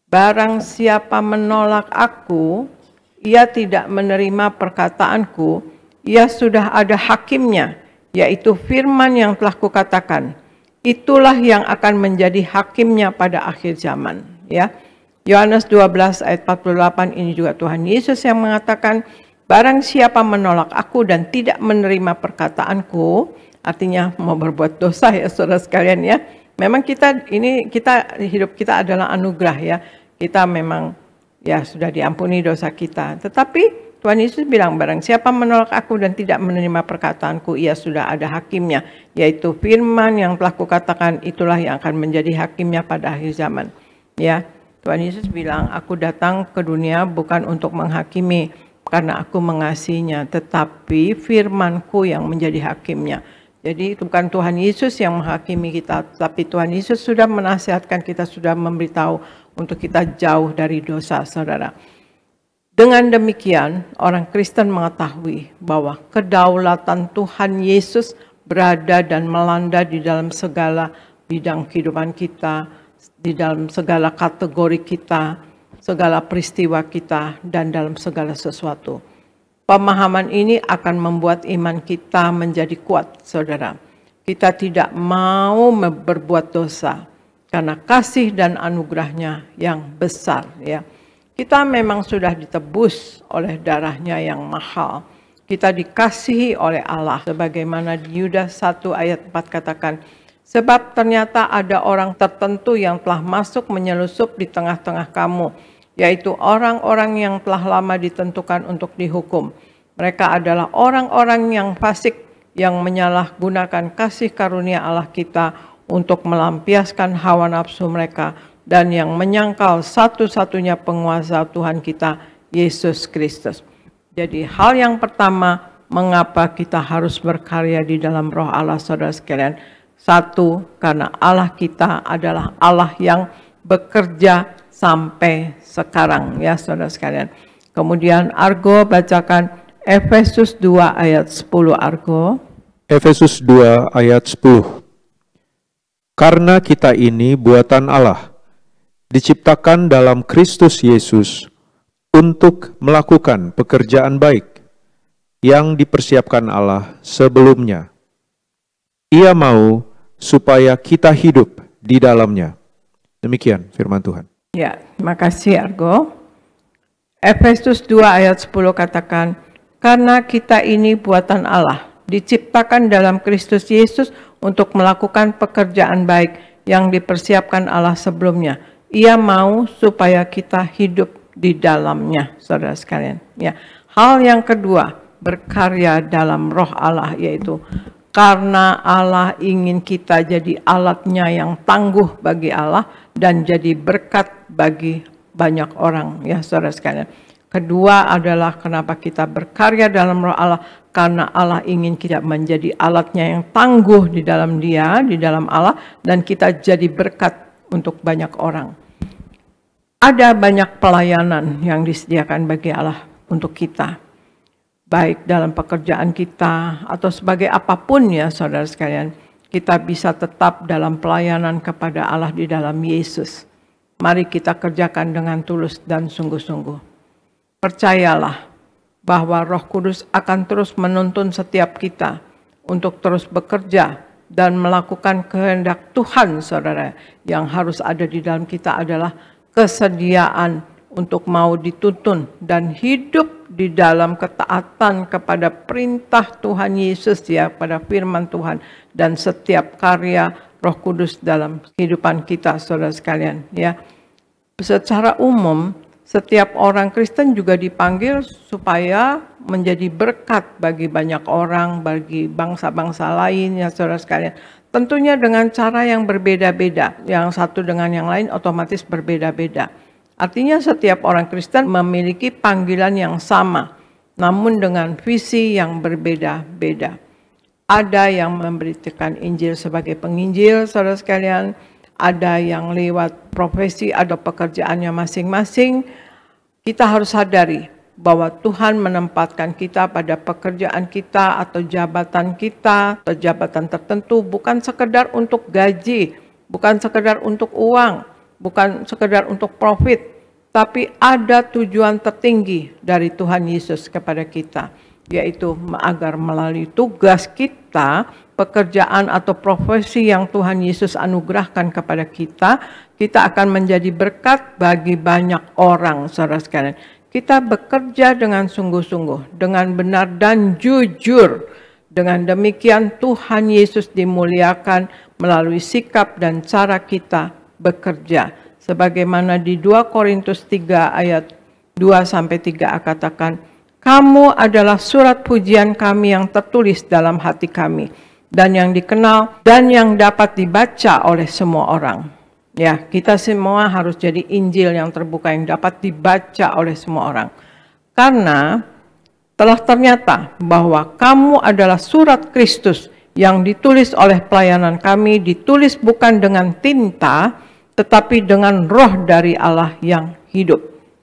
barang siapa menolak aku, ia tidak menerima perkataanku, ia sudah ada hakimnya, yaitu firman yang telah kukatakan. Itulah yang akan menjadi hakimnya pada akhir zaman. Ya, Yohanes 12 ayat 48 ini juga Tuhan Yesus yang mengatakan, barang siapa menolak aku dan tidak menerima perkataanku, artinya mau berbuat dosa ya saudara sekalian ya. Memang hidup kita adalah anugerah ya. Kita memang ya sudah diampuni dosa kita. Tetapi Tuhan Yesus bilang, barang siapa menolak aku dan tidak menerima perkataanku, ia sudah ada hakimnya, yaitu firman yang telah kukatakan, itulah yang akan menjadi hakimnya pada akhir zaman. Ya, Tuhan Yesus bilang, aku datang ke dunia bukan untuk menghakimi, karena aku mengasihinya, tetapi firmanku yang menjadi hakimnya. Jadi itu bukan Tuhan Yesus yang menghakimi kita, tapi Tuhan Yesus sudah menasihatkan kita, sudah memberitahu untuk kita jauh dari dosa, saudara. Dengan demikian, orang Kristen mengetahui bahwa kedaulatan Tuhan Yesus berada dan melanda di dalam segala bidang kehidupan kita, di dalam segala kategori kita, segala peristiwa kita, dan dalam segala sesuatu. Pemahaman ini akan membuat iman kita menjadi kuat, saudara. Kita tidak mau berbuat dosa, karena kasih dan anugerahnya yang besar, ya. Kita memang sudah ditebus oleh darahnya yang mahal. Kita dikasihi oleh Allah. Sebagaimana di Yudas 1 ayat 4 katakan, sebab ternyata ada orang tertentu yang telah masuk menyelusup di tengah-tengah kamu, yaitu orang-orang yang telah lama ditentukan untuk dihukum. Mereka adalah orang-orang yang fasik, yang menyalahgunakan kasih karunia Allah kita untuk melampiaskan hawa nafsu mereka, dan yang menyangkal satu-satunya penguasa Tuhan kita, Yesus Kristus. Jadi hal yang pertama, mengapa kita harus berkarya di dalam roh Allah, saudara sekalian? Satu, karena Allah kita adalah Allah yang bekerja sampai sekarang, ya saudara sekalian. Kemudian Argo bacakan Efesus 2 ayat 10, Argo. Efesus 2 ayat 10. Karena kita ini buatan Allah, diciptakan dalam Kristus Yesus untuk melakukan pekerjaan baik yang dipersiapkan Allah sebelumnya. Ia mau supaya kita hidup di dalamnya. Demikian firman Tuhan. Ya, terima kasih Argo. Efesus 2 ayat 10 katakan, karena kita ini buatan Allah, diciptakan dalam Kristus Yesus untuk melakukan pekerjaan baik yang dipersiapkan Allah sebelumnya. Ia mau supaya kita hidup di dalamnya, saudara sekalian. Ya, hal yang kedua, berkarya dalam roh Allah, yaitu karena Allah ingin kita jadi alatnya yang tangguh bagi Allah dan jadi berkat bagi banyak orang, ya saudara sekalian. Kedua adalah kenapa kita berkarya dalam roh Allah, karena Allah ingin kita menjadi alatnya yang tangguh di dalam Dia, di dalam Allah, dan kita jadi berkat untuk banyak orang. Ada banyak pelayanan yang disediakan bagi Allah untuk kita, baik dalam pekerjaan kita atau sebagai apapun, ya saudara sekalian. Kita bisa tetap dalam pelayanan kepada Allah di dalam Yesus. Mari kita kerjakan dengan tulus dan sungguh-sungguh. Percayalah bahwa Roh Kudus akan terus menuntun setiap kita untuk terus bekerja dan melakukan kehendak Tuhan, saudara. Yang harus ada di dalam kita adalah kesediaan untuk mau dituntun dan hidup di dalam ketaatan kepada perintah Tuhan Yesus, ya, pada firman Tuhan dan setiap karya Roh Kudus dalam kehidupan kita, saudara sekalian, ya. Secara umum, setiap orang Kristen juga dipanggil supaya menjadi berkat bagi banyak orang, bagi bangsa-bangsa lain, ya saudara sekalian. Tentunya dengan cara yang berbeda-beda, yang satu dengan yang lain otomatis berbeda-beda. Artinya setiap orang Kristen memiliki panggilan yang sama, namun dengan visi yang berbeda-beda. Ada yang memberitakan Injil sebagai penginjil, saudara sekalian. Ada yang lewat profesi, ada pekerjaannya masing-masing. Kita harus sadari bahwa Tuhan menempatkan kita pada pekerjaan kita atau jabatan kita atau jabatan tertentu bukan sekedar untuk gaji, bukan sekedar untuk uang, bukan sekedar untuk profit, tapi ada tujuan tertinggi dari Tuhan Yesus kepada kita, yaitu agar melalui tugas kita, pekerjaan atau profesi yang Tuhan Yesus anugerahkan kepada kita, kita akan menjadi berkat bagi banyak orang, saudara sekalian. Kita bekerja dengan sungguh-sungguh, dengan benar dan jujur. Dengan demikian Tuhan Yesus dimuliakan melalui sikap dan cara kita bekerja. Sebagaimana di 2 Korintus 3 ayat 2-3 katakan, Kamu adalah surat pujian kami yang tertulis dalam hati kami, dan yang dikenal dan yang dapat dibaca oleh semua orang. Ya, kita semua harus jadi Injil yang terbuka yang dapat dibaca oleh semua orang. Karena telah ternyata bahwa kamu adalah surat Kristus yang ditulis oleh pelayanan kami, ditulis bukan dengan tinta, tetapi dengan roh dari Allah yang hidup.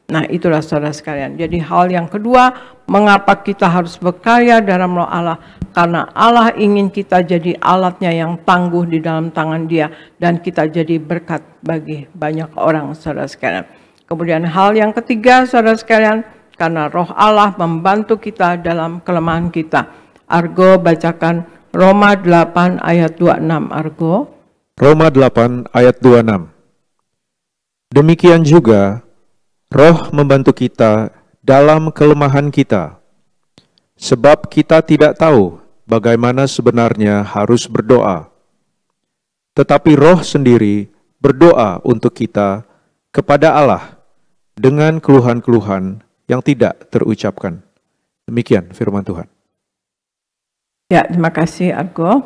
Nah, itulah saudara sekalian. Jadi hal yang kedua, mengapa kita harus berkarya dalam roh Allah? Karena Allah ingin kita jadi alatnya yang tangguh di dalam tangan Dia, dan kita jadi berkat bagi banyak orang, saudara sekalian. Kemudian hal yang ketiga, saudara sekalian, karena roh Allah membantu kita dalam kelemahan kita. Argo bacakan Roma 8 ayat 26, Argo. Roma 8 ayat 26. Demikian juga Roh membantu kita dalam kelemahan kita, sebab kita tidak tahu bagaimana sebenarnya harus berdoa. Tetapi Roh sendiri berdoa untuk kita kepada Allah dengan keluhan-keluhan yang tidak terucapkan. Demikian firman Tuhan. Ya, terima kasih Argo.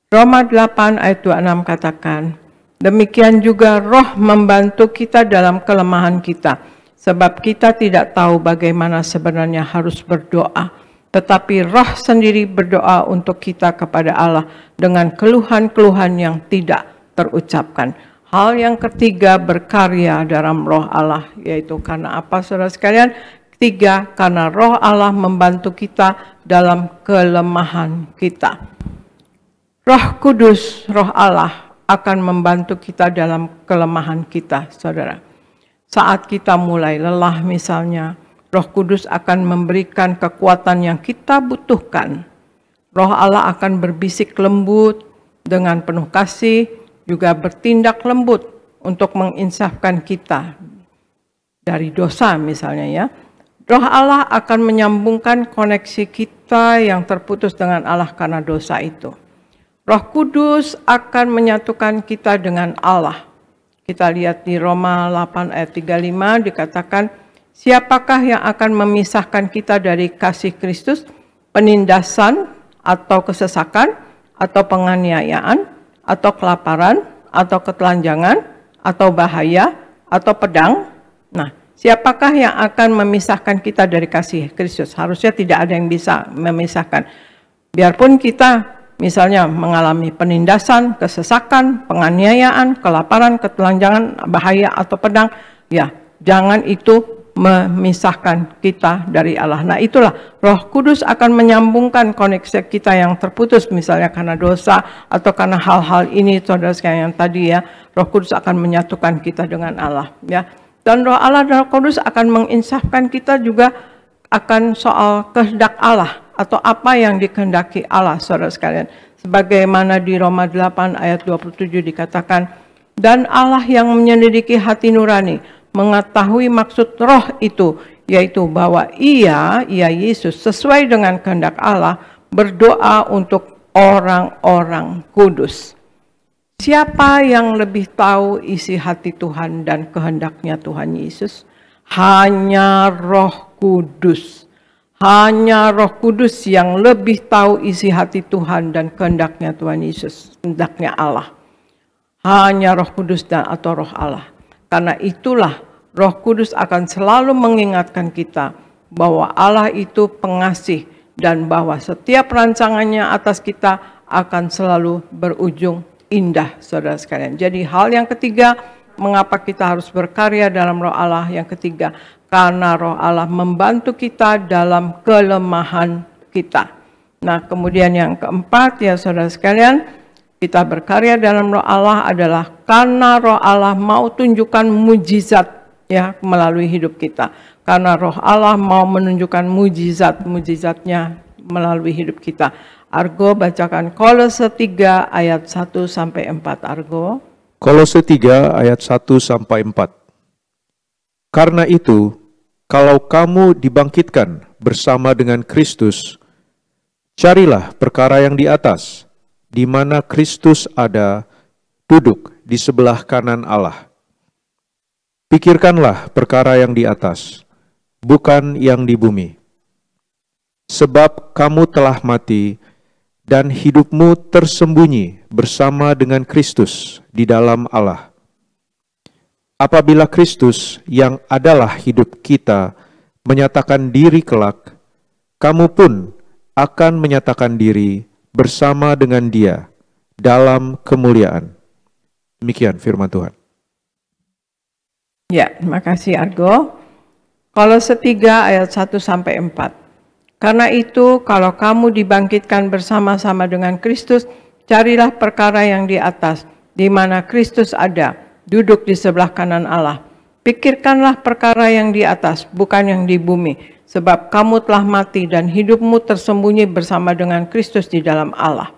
Roma 8 ayat 26 katakan, demikian juga Roh membantu kita dalam kelemahan kita, sebab kita tidak tahu bagaimana sebenarnya harus berdoa. Tetapi Roh sendiri berdoa untuk kita kepada Allah dengan keluhan-keluhan yang tidak terucapkan. Hal yang ketiga, berkarya dalam roh Allah, yaitu karena apa saudara sekalian? Ketiga, karena roh Allah membantu kita dalam kelemahan kita. Roh Kudus, roh Allah akan membantu kita dalam kelemahan kita, saudara. Saat kita mulai lelah misalnya, Roh Kudus akan memberikan kekuatan yang kita butuhkan. Roh Allah akan berbisik lembut dengan penuh kasih, juga bertindak lembut untuk menginsafkan kita dari dosa misalnya ya. Roh Allah akan menyambungkan koneksi kita yang terputus dengan Allah karena dosa itu. Roh Kudus akan menyatukan kita dengan Allah. Kita lihat di Roma 8 ayat 35 dikatakan, siapakah yang akan memisahkan kita dari kasih Kristus? Penindasan atau kesesakan atau penganiayaan atau kelaparan atau ketelanjangan atau bahaya atau pedang? Nah, siapakah yang akan memisahkan kita dari kasih Kristus? Harusnya tidak ada yang bisa memisahkan. Biarpun kita misalnya mengalami penindasan, kesesakan, penganiayaan, kelaparan, ketelanjangan, bahaya atau pedang, ya jangan itu memisahkan kita dari Allah. Nah itulah Roh Kudus akan menyambungkan koneksi kita yang terputus misalnya karena dosa atau karena hal-hal ini saudara sekalian yang tadi ya, Roh Kudus akan menyatukan kita dengan Allah ya. Dan Roh Allah dan Roh Kudus akan menginsafkan kita juga akan soal kehendak Allah atau apa yang dikehendaki Allah saudara sekalian. Sebagaimana di Roma 8 ayat 27 dikatakan, dan Allah yang menyelidiki hati nurani mengetahui maksud roh itu, yaitu bahwa ia Yesus sesuai dengan kehendak Allah berdoa untuk orang-orang kudus. Siapa yang lebih tahu isi hati Tuhan dan kehendaknya Tuhan Yesus? Hanya Roh Kudus. Hanya Roh Kudus yang lebih tahu isi hati Tuhan dan kehendaknya Tuhan Yesus, kehendaknya Allah. Hanya Roh Kudus dan atau Roh Allah. Karena itulah Roh Kudus akan selalu mengingatkan kita bahwa Allah itu pengasih dan bahwa setiap rancangannya atas kita akan selalu berujung indah, saudara sekalian. Jadi hal yang ketiga, mengapa kita harus berkarya dalam roh Allah? Yang ketiga, karena roh Allah membantu kita dalam kelemahan kita. Nah kemudian yang keempat ya saudara sekalian, kita berkarya dalam roh Allah adalah karena roh Allah mau tunjukkan mujizat ya melalui hidup kita. Karena roh Allah mau menunjukkan mujizatnya melalui hidup kita. Argo bacakan Kolose 3 ayat 1 sampai 4 Argo. Kolose 3 ayat 1 sampai 4. Karena itu, kalau kamu dibangkitkan bersama dengan Kristus, carilah perkara yang di atas, di mana Kristus ada, duduk di sebelah kanan Allah. Pikirkanlah perkara yang di atas, bukan yang di bumi. sebab kamu telah mati, dan hidupmu tersembunyi bersama dengan Kristus di dalam Allah. Apabila Kristus yang adalah hidup kita menyatakan diri kelak, kamu pun akan menyatakan diri bersama dengan Dia dalam kemuliaan. Demikian firman Tuhan. Ya, terima kasih Argo. Kolose 3 ayat 1-4. Karena itu, kalau kamu dibangkitkan bersama-sama dengan Kristus, carilah perkara yang di atas, di mana Kristus ada, duduk di sebelah kanan Allah. Pikirkanlah perkara yang di atas, bukan yang di bumi, sebab kamu telah mati dan hidupmu tersembunyi bersama dengan Kristus di dalam Allah.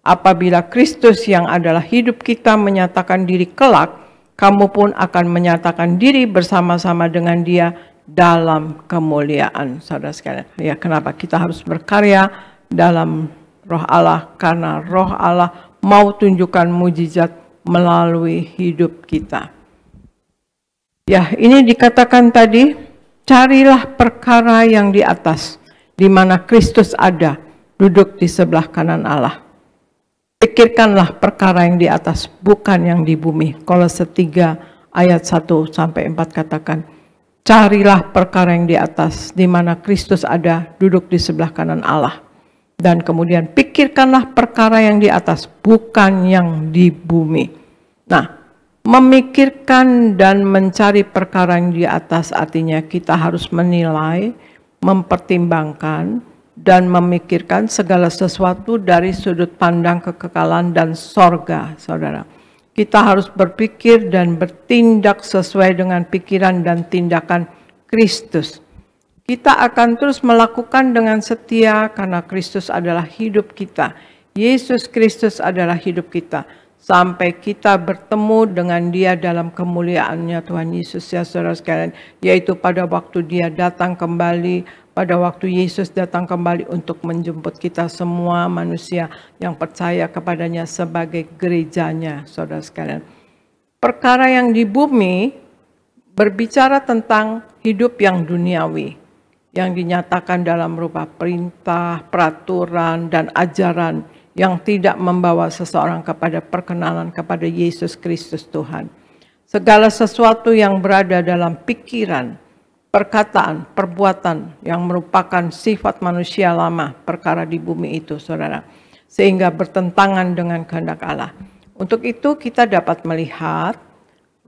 Apabila Kristus yang adalah hidup kita menyatakan diri kelak, kamu pun akan menyatakan diri bersama-sama dengan Dia dalam kemuliaan. Saudara sekalian, ya, kenapa kita harus berkarya dalam Roh Allah? Karena Roh Allah mau tunjukkan mujizat melalui hidup kita. Ya, ini dikatakan tadi, carilah perkara yang di atas, di mana Kristus ada, duduk di sebelah kanan Allah. Pikirkanlah perkara yang di atas, bukan yang di bumi. Kolose 3 ayat 1-4 katakan, carilah perkara yang di atas, di mana Kristus ada, duduk di sebelah kanan Allah. Dan kemudian pikirkanlah perkara yang di atas, bukan yang di bumi. Nah, memikirkan dan mencari perkara yang di atas artinya kita harus menilai, mempertimbangkan, dan memikirkan segala sesuatu dari sudut pandang kekekalan dan sorga, saudara. Kita harus berpikir dan bertindak sesuai dengan pikiran dan tindakan Kristus. Kita akan terus melakukan dengan setia karena Kristus adalah hidup kita. Yesus Kristus adalah hidup kita. Sampai kita bertemu dengan Dia dalam kemuliaannya Tuhan Yesus, ya saudara sekalian. Yaitu pada waktu Dia datang kembali, pada waktu Yesus datang kembali untuk menjemput kita semua manusia yang percaya kepadanya sebagai gerejanya, saudara sekalian. Perkara yang di bumi berbicara tentang hidup yang duniawi, yang dinyatakan dalam rupa perintah, peraturan, dan ajaran yang tidak membawa seseorang kepada perkenalan kepada Yesus Kristus Tuhan. Segala sesuatu yang berada dalam pikiran, perkataan, perbuatan yang merupakan sifat manusia lama, perkara di bumi itu, saudara, sehingga bertentangan dengan kehendak Allah. Untuk itu kita dapat melihat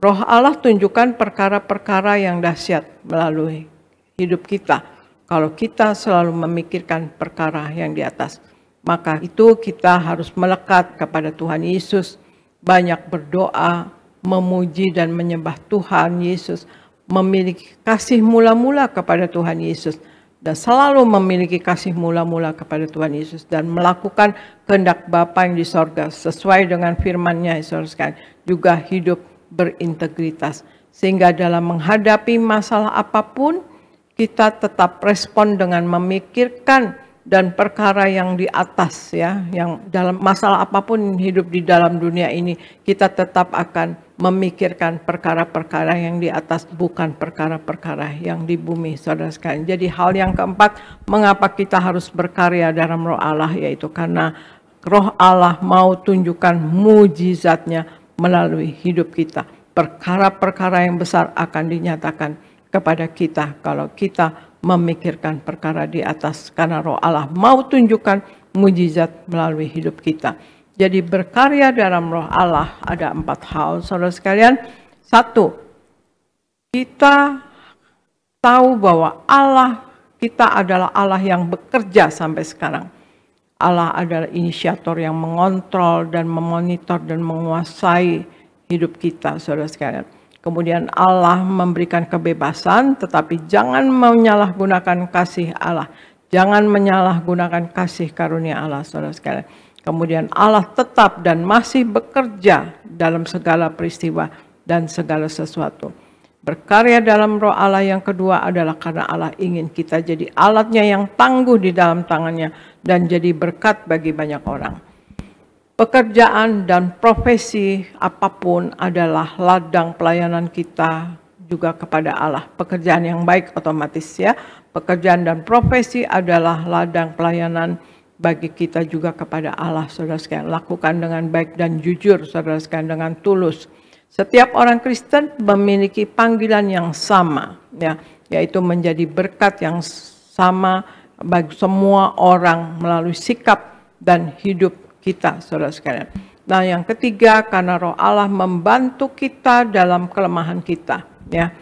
Roh Allah tunjukkan perkara-perkara yang dahsyat melalui hidup kita. Kalau kita selalu memikirkan perkara yang di atas, maka itu kita harus melekat kepada Tuhan Yesus, banyak berdoa, memuji dan menyembah Tuhan Yesus, memiliki kasih mula-mula kepada Tuhan Yesus, dan selalu memiliki kasih mula-mula kepada Tuhan Yesus, dan melakukan kehendak Bapa yang di sorga sesuai dengan firman-Nya, saudara, juga hidup berintegritas, sehingga dalam menghadapi masalah apapun, kita tetap respon dengan memikirkan dan perkara yang di atas, ya, yang dalam masalah apapun hidup di dalam dunia ini, kita tetap akan memikirkan perkara-perkara yang di atas, bukan perkara-perkara yang di bumi, saudara sekalian. Jadi hal yang keempat, mengapa kita harus berkarya dalam Roh Allah, yaitu karena Roh Allah mau tunjukkan mujizatnya melalui hidup kita. Perkara-perkara yang besar akan dinyatakan kepada kita kalau kita memikirkan perkara di atas, karena Roh Allah mau tunjukkan mujizat melalui hidup kita. Jadi berkarya dalam Roh Allah ada 4 hal, saudara sekalian. 1, kita tahu bahwa Allah kita adalah Allah yang bekerja sampai sekarang. Allah adalah inisiator yang mengontrol dan memonitor dan menguasai hidup kita, saudara sekalian. Kemudian Allah memberikan kebebasan, tetapi jangan menyalahgunakan kasih Allah. Jangan menyalahgunakan kasih karunia Allah, saudara sekalian. Kemudian Allah tetap dan masih bekerja dalam segala peristiwa dan segala sesuatu. Berkarya dalam Roh Allah yang kedua adalah karena Allah ingin kita jadi alatnya yang tangguh di dalam tangannya dan jadi berkat bagi banyak orang. Pekerjaan dan profesi apapun adalah ladang pelayanan kita juga kepada Allah. Pekerjaan yang baik otomatis ya. Pekerjaan dan profesi adalah ladang pelayanan bagi kita juga kepada Allah, saudara sekalian. Lakukan dengan baik dan jujur, saudara sekalian, dengan tulus. Setiap orang Kristen memiliki panggilan yang sama, ya, yaitu menjadi berkat yang sama bagi semua orang melalui sikap dan hidup kita, saudara sekalian. Nah, yang ketiga, karena Roh Allah membantu kita dalam kelemahan kita, ya.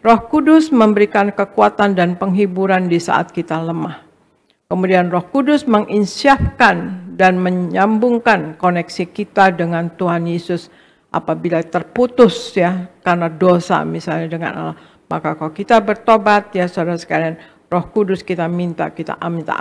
Roh Kudus memberikan kekuatan dan penghiburan di saat kita lemah. Kemudian Roh Kudus menginsyafkan dan menyambungkan koneksi kita dengan Tuhan Yesus apabila terputus ya karena dosa misalnya dengan Allah. Maka kalau kita bertobat ya saudara sekalian, Roh Kudus kita minta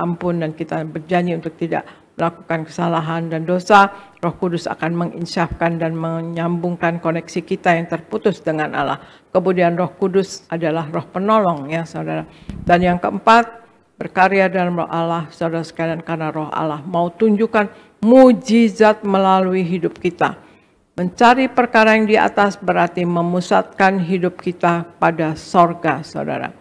ampun dan kita berjanji untuk tidak melakukan kesalahan dan dosa. Roh Kudus akan menginsyafkan dan menyambungkan koneksi kita yang terputus dengan Allah. Kemudian Roh Kudus adalah Roh penolong ya saudara. Dan yang keempat, berkarya dalam Roh Allah, saudara sekalian, karena Roh Allah mau tunjukkan mujizat melalui hidup kita. Mencari perkara yang di atas berarti memusatkan hidup kita pada sorga, saudara.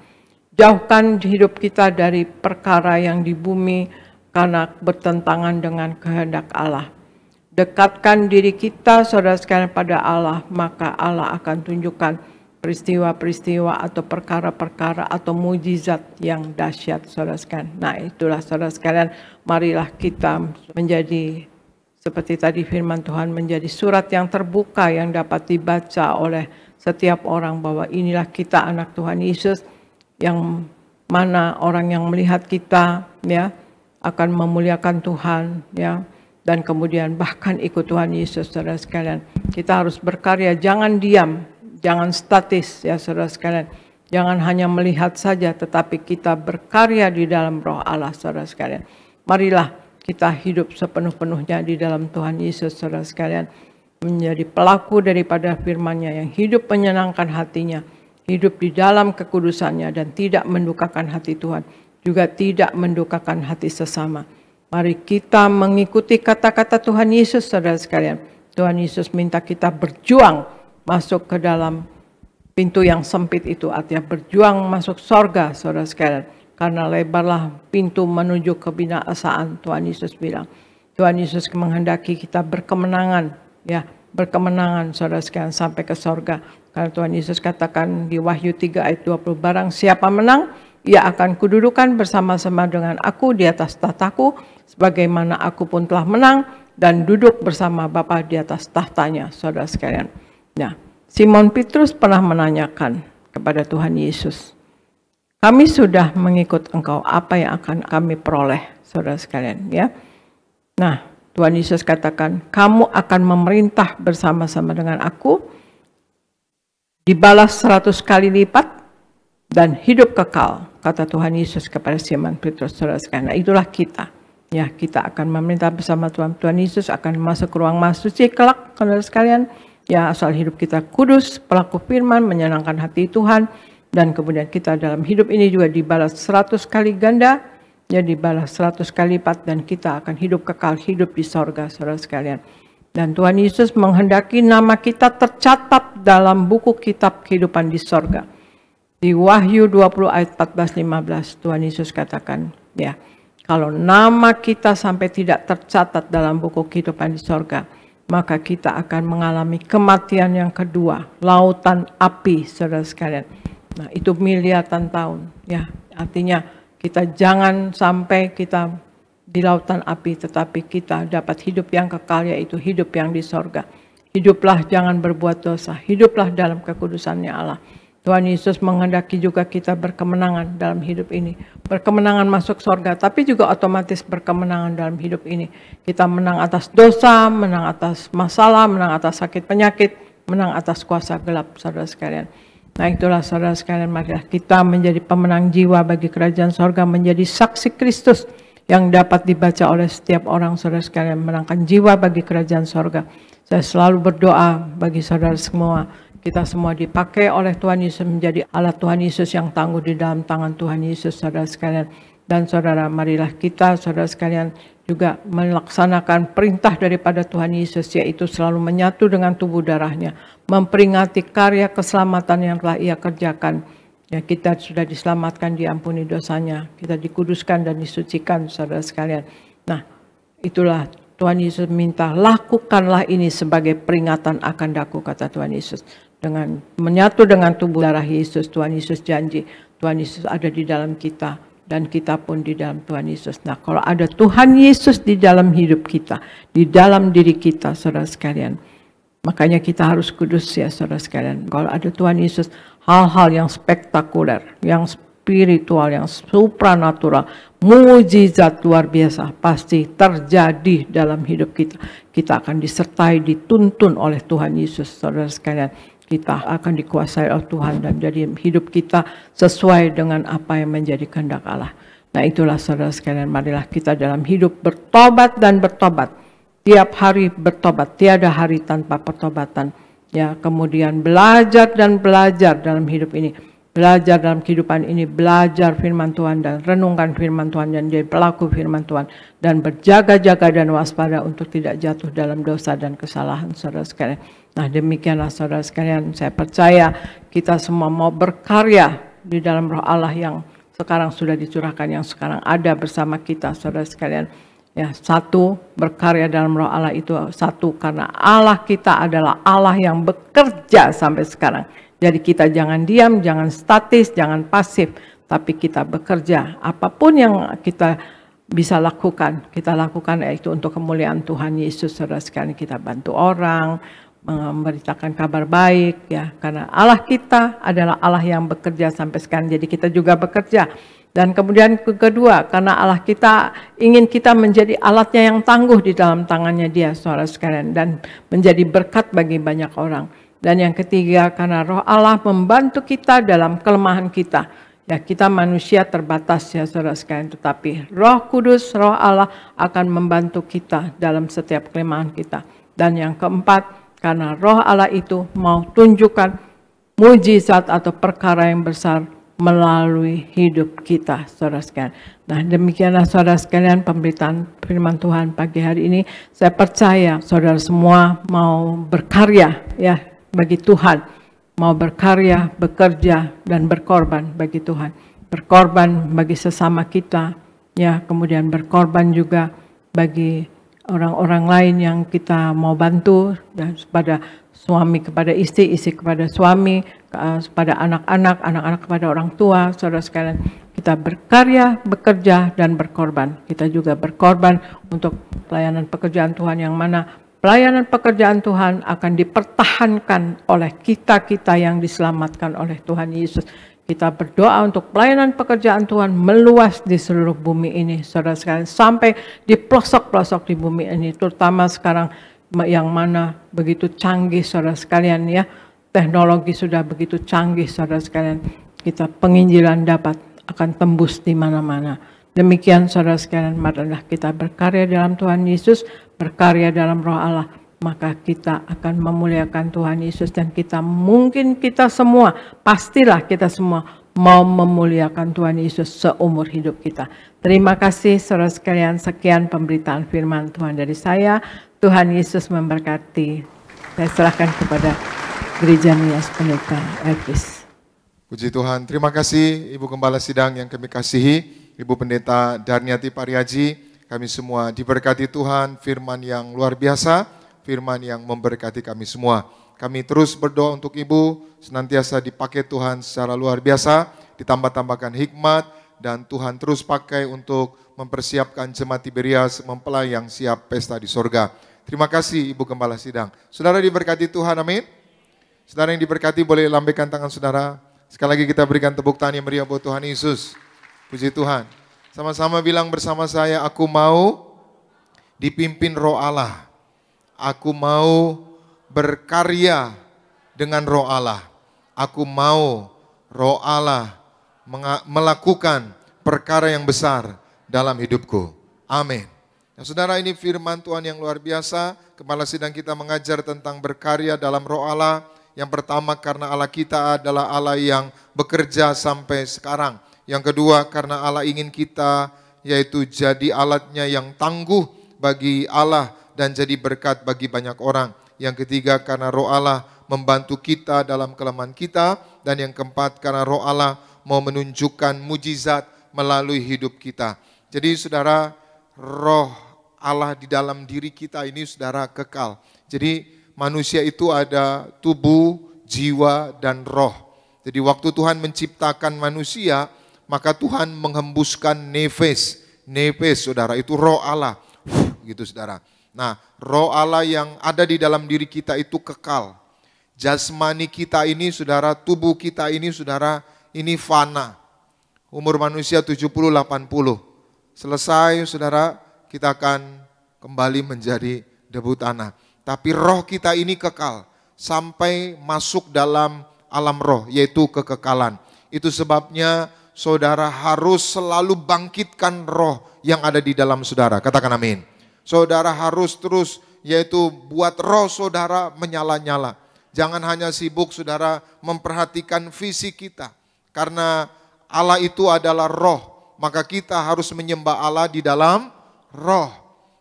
Jauhkan hidup kita dari perkara yang di bumi karena bertentangan dengan kehendak Allah. Dekatkan diri kita, saudara sekalian, pada Allah, maka Allah akan tunjukkan peristiwa-peristiwa atau perkara-perkara atau mujizat yang dahsyat, saudara sekalian. Nah, itulah saudara sekalian, marilah kita menjadi seperti tadi firman Tuhan, menjadi surat yang terbuka yang dapat dibaca oleh setiap orang bahwa inilah kita anak Tuhan Yesus, yang mana orang yang melihat kita ya akan memuliakan Tuhan ya, dan kemudian bahkan ikut Tuhan Yesus, saudara sekalian. Kita harus berkarya, jangan diam, jangan statis ya saudara sekalian. Jangan hanya melihat saja, tetapi kita berkarya di dalam Roh Allah, saudara sekalian. Marilah kita hidup sepenuh-penuhnya di dalam Tuhan Yesus, saudara sekalian. Menjadi pelaku daripada firman-Nya yang hidup menyenangkan hatinya, hidup di dalam kekudusannya dan tidak mendukakan hati Tuhan, juga tidak mendukakan hati sesama. Mari kita mengikuti kata-kata Tuhan Yesus, saudara sekalian. Tuhan Yesus minta kita berjuang masuk ke dalam pintu yang sempit itu, artinya berjuang masuk sorga, saudara sekalian. Karena lebarlah pintu menuju kebinasaan, Tuhan Yesus bilang. Tuhan Yesus menghendaki kita berkemenangan, ya, berkemenangan saudara sekalian sampai ke sorga. Karena Tuhan Yesus katakan di Wahyu 3 ayat 20, barang siapa menang, ia akan kududukan bersama-sama dengan aku di atas tahtaku, sebagaimana aku pun telah menang dan duduk bersama Bapa di atas tahtanya, saudara sekalian. Nah, Simon Petrus pernah menanyakan kepada Tuhan Yesus, kami sudah mengikut engkau, apa yang akan kami peroleh, saudara sekalian, ya. Nah, Tuhan Yesus katakan, kamu akan memerintah bersama-sama dengan aku, dibalas 100 kali lipat, dan hidup kekal, kata Tuhan Yesus kepada Simon Petrus, saudara sekalian. Nah, itulah kita. Ya, kita akan memerintah bersama Tuhan. Tuhan Yesus akan masuk ke ruang maha suci kelak, saudara sekalian. Ya, asal hidup kita kudus, pelaku firman, menyenangkan hati Tuhan. Dan kemudian kita dalam hidup ini juga dibalas 100 kali ganda, ya dibalas 100 kali lipat, dan kita akan hidup kekal, hidup di sorga, saudara sekalian. Dan Tuhan Yesus menghendaki nama kita tercatat dalam buku kitab kehidupan di sorga. Di Wahyu 20 ayat 14-15, Tuhan Yesus katakan, ya, kalau nama kita sampai tidak tercatat dalam buku kehidupan di sorga, maka kita akan mengalami kematian yang kedua, lautan api, saudara sekalian. Nah, itu miliaran tahun, ya. Artinya kita jangan sampai kita di lautan api, tetapi kita dapat hidup yang kekal, yaitu hidup yang di sorga. Hiduplah jangan berbuat dosa, hiduplah dalam kekudusannya Allah. Tuhan Yesus menghendaki juga kita berkemenangan dalam hidup ini. Berkemenangan masuk sorga, tapi juga otomatis berkemenangan dalam hidup ini. Kita menang atas dosa, menang atas masalah, menang atas sakit penyakit, menang atas kuasa gelap, saudara sekalian. Nah, itulah saudara sekalian, marilah kita menjadi pemenang jiwa bagi kerajaan sorga, menjadi saksi Kristus yang dapat dibaca oleh setiap orang, saudara sekalian, menangkan jiwa bagi kerajaan sorga. Saya selalu berdoa bagi saudara semua, kita semua dipakai oleh Tuhan Yesus menjadi alat Tuhan Yesus yang tangguh di dalam tangan Tuhan Yesus, saudara sekalian. Dan saudara, marilah kita, saudara sekalian, juga melaksanakan perintah daripada Tuhan Yesus, yaitu selalu menyatu dengan tubuh darahnya, memperingati karya keselamatan yang telah Ia kerjakan. Ya, kita sudah diselamatkan, diampuni dosanya, kita dikuduskan dan disucikan, saudara sekalian. Nah, itulah Tuhan Yesus minta, lakukanlah ini sebagai peringatan akan daku, kata Tuhan Yesus. Dengan menyatu dengan tubuh darah Yesus, Tuhan Yesus janji, Tuhan Yesus ada di dalam kita, dan kita pun di dalam Tuhan Yesus. Nah, kalau ada Tuhan Yesus di dalam hidup kita, di dalam diri kita, saudara sekalian, makanya kita harus kudus ya, saudara sekalian. Kalau ada Tuhan Yesus, hal-hal yang spektakuler, yang spiritual, yang supranatural, mujizat luar biasa pasti terjadi dalam hidup kita. Kita akan disertai, dituntun oleh Tuhan Yesus, saudara sekalian. Kita akan dikuasai oleh Tuhan dan jadi hidup kita sesuai dengan apa yang menjadi kehendak Allah. Nah, itulah saudara sekalian, marilah kita dalam hidup bertobat dan bertobat. Tiap hari bertobat, tiada hari tanpa pertobatan. Ya, kemudian belajar dan belajar dalam hidup ini. Belajar dalam kehidupan ini, belajar firman Tuhan dan renungkan firman Tuhan dan jadi pelaku firman Tuhan. Dan berjaga-jaga dan waspada untuk tidak jatuh dalam dosa dan kesalahan, saudara sekalian. Nah, demikianlah saudara sekalian, saya percaya kita semua mau berkarya di dalam roh Allah yang sekarang sudah dicurahkan, yang sekarang ada bersama kita, saudara sekalian. Ya, satu, berkarya dalam roh Allah itu satu, karena Allah kita adalah Allah yang bekerja sampai sekarang. Jadi kita jangan diam, jangan statis, jangan pasif, tapi kita bekerja. Apapun yang kita bisa lakukan, kita lakukan yaitu untuk kemuliaan Tuhan Yesus, saudara sekalian. Kita bantu orang, memberitakan kabar baik, ya, karena Allah kita adalah Allah yang bekerja sampai sekarang. Jadi kita juga bekerja. Dan kemudian kedua, karena Allah kita ingin kita menjadi alatnya yang tangguh di dalam tangannya Dia, saudara sekalian, dan menjadi berkat bagi banyak orang. Dan yang ketiga, karena roh Allah membantu kita dalam kelemahan kita. Ya, kita manusia terbatas ya, saudara sekalian, tetapi Roh Kudus, Roh Allah akan membantu kita dalam setiap kelemahan kita. Dan yang keempat, karena Roh Allah itu mau tunjukkan mujizat atau perkara yang besar melalui hidup kita, saudara sekalian. Nah, demikianlah saudara sekalian pemberitaan firman Tuhan pagi hari ini. Saya percaya saudara semua mau berkarya ya bagi Tuhan, mau berkarya, bekerja, dan berkorban bagi Tuhan. Berkorban bagi sesama kita, ya, kemudian berkorban juga bagi orang-orang lain yang kita mau bantu, dan kepada suami kepada istri, istri kepada suami, kepada anak-anak, anak-anak kepada orang tua, saudara sekalian. Kita berkarya, bekerja, dan berkorban. Kita juga berkorban untuk pelayanan pekerjaan Tuhan yang mana pelayanan pekerjaan Tuhan akan dipertahankan oleh kita-kita yang diselamatkan oleh Tuhan Yesus. Kita berdoa untuk pelayanan pekerjaan Tuhan meluas di seluruh bumi ini, saudara sekalian, sampai di pelosok-pelosok di bumi ini, terutama sekarang yang mana begitu canggih, saudara sekalian ya. Teknologi sudah begitu canggih, saudara sekalian. Kita penginjilan akan tembus di mana-mana. Demikian saudara sekalian, marilah kita berkarya dalam Tuhan Yesus, berkarya dalam roh Allah, maka kita akan memuliakan Tuhan Yesus, dan kita semua, pastilah kita semua mau memuliakan Tuhan Yesus seumur hidup kita. Terima kasih saudara sekalian, sekian pemberitaan firman Tuhan dari saya. Tuhan Yesus memberkati. Saya serahkan kepada Gereja Nias Pendeta Elvis. Puji Tuhan, terima kasih Ibu Gembala Sidang yang kami kasihi, Ibu Pendeta Darniati Pariaji. Kami semua diberkati Tuhan, firman yang luar biasa, firman yang memberkati kami semua. Kami terus berdoa untuk Ibu, senantiasa dipakai Tuhan secara luar biasa, ditambah-tambahkan hikmat, dan Tuhan terus pakai untuk mempersiapkan jemaat Tiberias mempelai yang siap pesta di sorga. Terima kasih Ibu Gembala Sidang. Saudara diberkati Tuhan, amin. Saudara yang diberkati boleh lambaikan tangan saudara. Sekali lagi kita berikan tepuk tangan yang meriah buat Tuhan Yesus. Puji Tuhan. Sama-sama bilang bersama saya, aku mau dipimpin roh Allah. Aku mau berkarya dengan roh Allah. Aku mau roh Allah melakukan perkara yang besar dalam hidupku. Amin. Nah, saudara, ini firman Tuhan yang luar biasa. Gembala Sidang kita mengajar tentang berkarya dalam roh Allah. Yang pertama, karena Allah kita adalah Allah yang bekerja sampai sekarang. Yang kedua, karena Allah ingin kita yaitu jadi alatnya yang tangguh bagi Allah dan jadi berkat bagi banyak orang. Yang ketiga, karena Roh Allah membantu kita dalam kelemahan kita. Dan yang keempat, karena Roh Allah mau menunjukkan mujizat melalui hidup kita. Jadi saudara, Roh Allah di dalam diri kita ini saudara kekal. Jadi manusia itu ada tubuh, jiwa, dan roh. Jadi waktu Tuhan menciptakan manusia, maka Tuhan menghembuskan nefes. Nefes saudara, itu Roh Allah. Gitu saudara. Nah, Roh Allah yang ada di dalam diri kita itu kekal. Jasmani kita ini saudara, tubuh kita ini saudara, ini fana. Umur manusia 70-80. Selesai saudara, kita akan kembali menjadi debu tanah. Tapi roh kita ini kekal sampai masuk dalam alam roh, yaitu kekekalan. Itu sebabnya saudara harus selalu bangkitkan roh yang ada di dalam saudara. Katakan amin. Saudara harus terus yaitu buat roh saudara menyala-nyala. Jangan hanya sibuk saudara memperhatikan fisik kita. Karena Allah itu adalah roh. Maka kita harus menyembah Allah di dalam roh.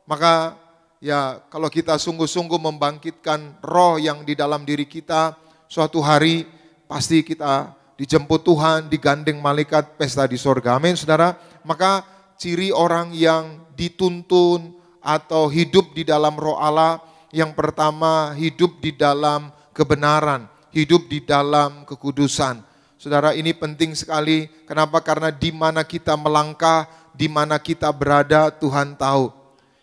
Maka ya kalau kita sungguh-sungguh membangkitkan roh yang di dalam diri kita, suatu hari pasti kita dijemput Tuhan, digandeng malaikat pesta di sorga. Amin saudara. Maka ciri orang yang dituntun atau hidup di dalam roh Allah, yang pertama hidup di dalam kebenaran, hidup di dalam kekudusan. Saudara, ini penting sekali. Kenapa? Karena di mana kita melangkah, di mana kita berada, Tuhan tahu.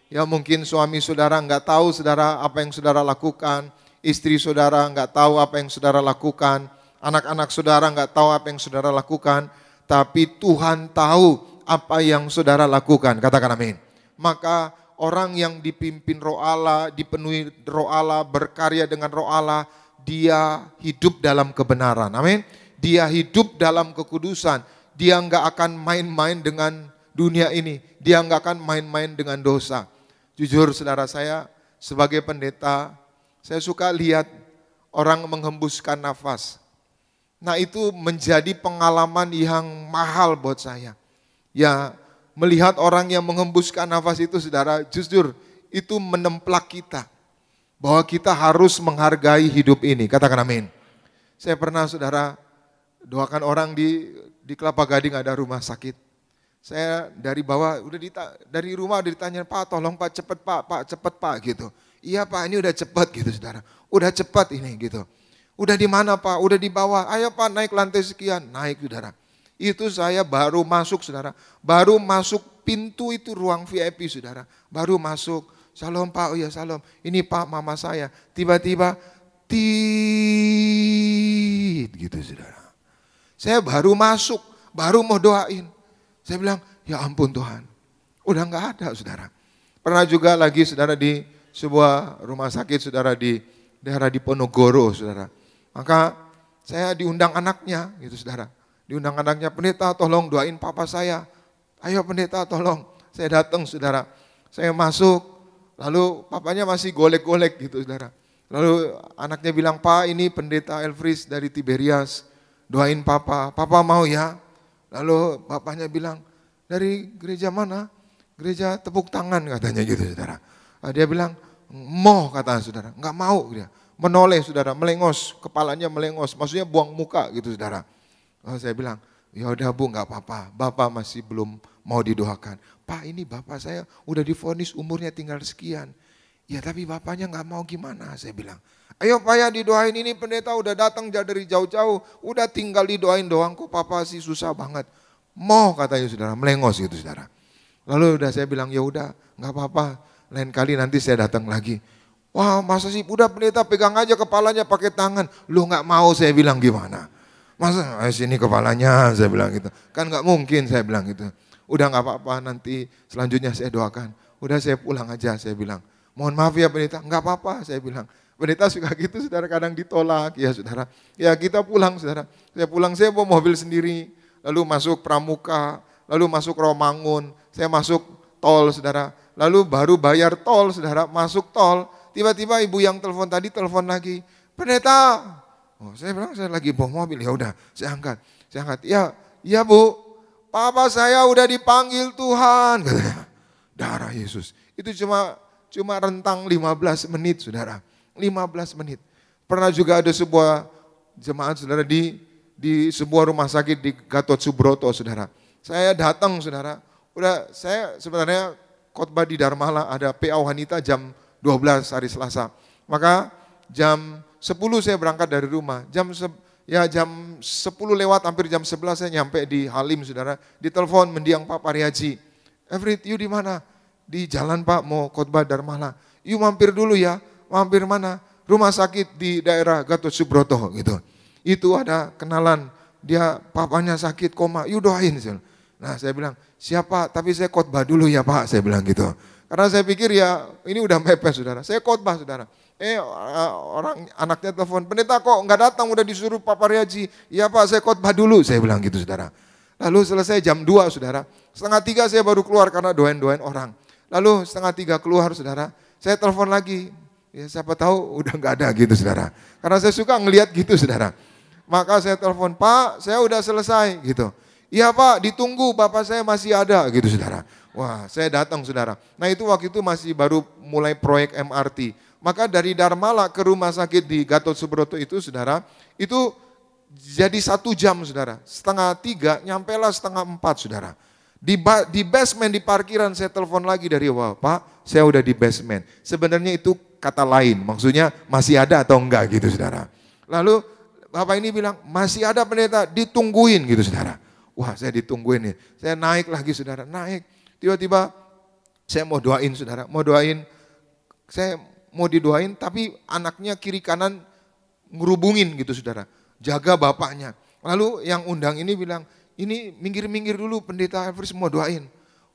Ya mungkin suami saudara nggak tahu saudara apa yang saudara lakukan, istri saudara nggak tahu apa yang saudara lakukan, anak-anak saudara nggak tahu apa yang saudara lakukan, tapi Tuhan tahu apa yang saudara lakukan. Katakan amin. Maka orang yang dipimpin roh Allah, dipenuhi roh Allah, berkarya dengan roh Allah, dia hidup dalam kebenaran. Amin. Dia hidup dalam kekudusan. Dia nggak akan main-main dengan dunia ini. Dia nggak akan main-main dengan dosa. Jujur saudara, saya sebagai pendeta, saya suka lihat orang menghembuskan nafas. Nah itu menjadi pengalaman yang mahal buat saya. Ya melihat orang yang menghembuskan nafas itu saudara, jujur itu menemplak kita. Bahwa kita harus menghargai hidup ini. Katakan amin. Saya pernah saudara doakan orang di Kelapa Gading ada rumah sakit. Saya dari bawah dari rumah udah ditanya, Pak tolong Pak cepet Pak gitu. Iya Pak ini udah cepet gitu saudara. Udah cepet ini gitu. Udah di mana Pak? Udah di bawah. Ayo Pak naik lantai sekian. Naik saudara. Itu saya baru masuk saudara. Baru masuk pintu itu ruang VIP saudara. Baru masuk. Salam Pak, oh ya salam. Ini Pak mama saya. Tiba-tiba gitu saudara. Saya baru masuk, baru mau doain. Saya bilang, ya ampun Tuhan. Udah nggak ada saudara. Pernah juga lagi saudara di sebuah rumah sakit saudara di daerah Diponegoro saudara. Maka saya diundang anaknya gitu saudara. Diundang anaknya, pendeta tolong doain papa saya. Ayo pendeta tolong. Saya datang saudara. Saya masuk, lalu papanya masih golek-golek gitu saudara. Lalu anaknya bilang, Pak ini pendeta Elfris dari Tiberias. Doain papa. Papa mau ya? Lalu bapaknya bilang, dari gereja mana? Gereja Tepuk Tangan katanya gitu saudara. Dia bilang, mau kata saudara. Enggak mau dia. Menoleh saudara, melengos. Kepalanya melengos. Maksudnya buang muka gitu saudara. Saya bilang, ya udah Bu enggak apa-apa. Bapak masih belum mau didoakan. Pak ini bapak saya udah divonis umurnya tinggal sekian. Ya tapi bapaknya enggak mau gimana saya bilang. Ayo Pak ya didoain, ini pendeta udah datang dari jauh-jauh. Udah tinggal didoain doang kok papa sih susah banget. Mau katanya saudara, melengos gitu saudara. Lalu udah saya bilang ya udah enggak apa-apa. Lain kali nanti saya datang lagi. Wah masa sih udah pendeta pegang aja kepalanya pakai tangan. Lu enggak mau saya bilang gimana. Masa sini kepalanya saya bilang gitu. Kan enggak mungkin saya bilang gitu. Udah enggak apa-apa nanti selanjutnya saya doakan. Udah saya pulang aja saya bilang. Mohon maaf ya pendeta, enggak apa-apa saya bilang. Pendeta suka gitu saudara, kadang ditolak ya saudara. Ya kita pulang saudara. Saya pulang, saya bawa mobil sendiri. Lalu masuk Pramuka, lalu masuk Romangun. Saya masuk tol saudara. Lalu baru bayar tol saudara, masuk tol. Tiba-tiba ibu yang telepon tadi telepon lagi. Pendeta. Oh, saya bilang saya lagi bawa mobil, ya udah saya angkat. Ya, iya Bu. Papa saya udah dipanggil Tuhan. Katanya, darah Yesus. Itu cuma rentang 15 menit saudara. 15 menit. Pernah juga ada sebuah jemaat saudara di sebuah rumah sakit di Gatot Subroto saudara. Saya datang saudara. Udah saya sebenarnya khotbah di Darmala ada PA wanita jam 12 hari Selasa. Maka jam 10 saya berangkat dari rumah. Jam 10 lewat hampir jam 11 saya nyampe di Halim saudara. Ditelepon mendiang Pak Pariaji. Everett, you di mana? Di jalan Pak mau khotbah Darmala. You mampir dulu ya. Mampir mana? Rumah sakit di daerah Gatot Subroto gitu. Itu ada kenalan, dia papanya sakit koma, you doain. Nah saya bilang, siapa? Tapi saya khotbah dulu ya Pak, saya bilang gitu. Karena saya pikir ya ini udah mepet saudara, saya khotbah saudara. Orang anaknya telepon, pendeta kok nggak datang, udah disuruh Pak Pariaji. Iya Pak, saya khotbah dulu, saya bilang gitu saudara. Lalu selesai jam 2 saudara, 2:30 saya baru keluar karena doain orang. Lalu 2:30 keluar saudara, saya telepon lagi. Ya siapa tahu udah nggak ada gitu saudara. Karena saya suka ngelihat gitu saudara. Maka saya telepon, Pak saya udah selesai gitu. Iya Pak, ditunggu Bapak saya masih ada gitu saudara. Wah saya datang saudara. Nah itu waktu itu masih baru mulai proyek MRT. Maka dari Darmala ke rumah sakit di Gatot Subroto itu saudara, itu jadi 1 jam saudara. 2:30 nyampelah 3:30 saudara. Di basement di parkiran saya telepon lagi dari awal, Pak saya udah di basement. Sebenarnya itu kata lain, maksudnya masih ada atau enggak gitu saudara. Lalu Bapak ini bilang, masih ada pendeta, ditungguin gitu saudara. Wah saya ditungguin nih, saya naik lagi saudara, naik. Tiba-tiba saya mau doain saudara, saya mau didoain tapi anaknya kiri kanan ngerubungin gitu saudara. Jaga bapaknya. Lalu yang undang ini bilang, ini minggir-minggir dulu pendeta Everett mau doain.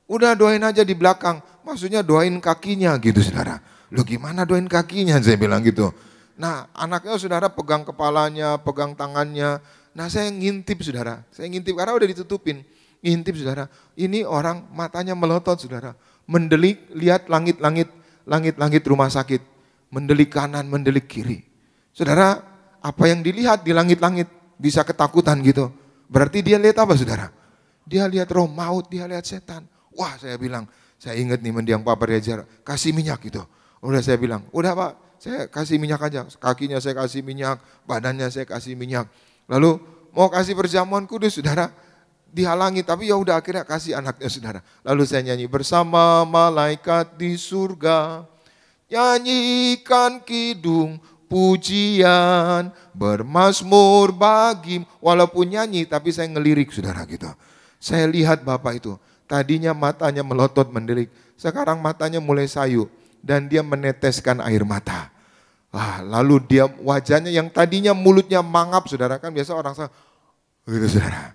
Udah doain aja di belakang, maksudnya doain kakinya gitu saudara. Loh gimana doain kakinya, saya bilang gitu. Nah anaknya saudara pegang kepalanya, pegang tangannya. Nah saya ngintip saudara, saya ngintip karena udah ditutupin. Ngintip saudara, ini orang matanya melotot saudara. Mendelik, lihat langit-langit rumah sakit. Mendelik kanan, mendelik kiri. Saudara, apa yang dilihat di langit-langit bisa ketakutan gitu. Berarti dia lihat apa saudara? Dia lihat roh maut, dia lihat setan. Wah saya bilang, saya ingat nih mendiang Pak Pariaji, kasih minyak gitu. Udah saya bilang, udah Pak, saya kasih minyak aja. Kakinya saya kasih minyak, badannya saya kasih minyak. Lalu mau kasih perjamuan kudus saudara, dihalangi. Tapi ya udah akhirnya kasih anaknya saudara. Lalu saya nyanyi bersama malaikat di surga, nyanyikan kidung pujian, bermazmur bagi. Walaupun nyanyi tapi saya ngelirik saudara gitu. Saya lihat Bapak itu, tadinya matanya melotot mendelik, sekarang matanya mulai sayu. Dan dia meneteskan air mata. Lalu dia wajahnya yang tadinya mulutnya mangap saudara, kan biasa orang gitu saudara.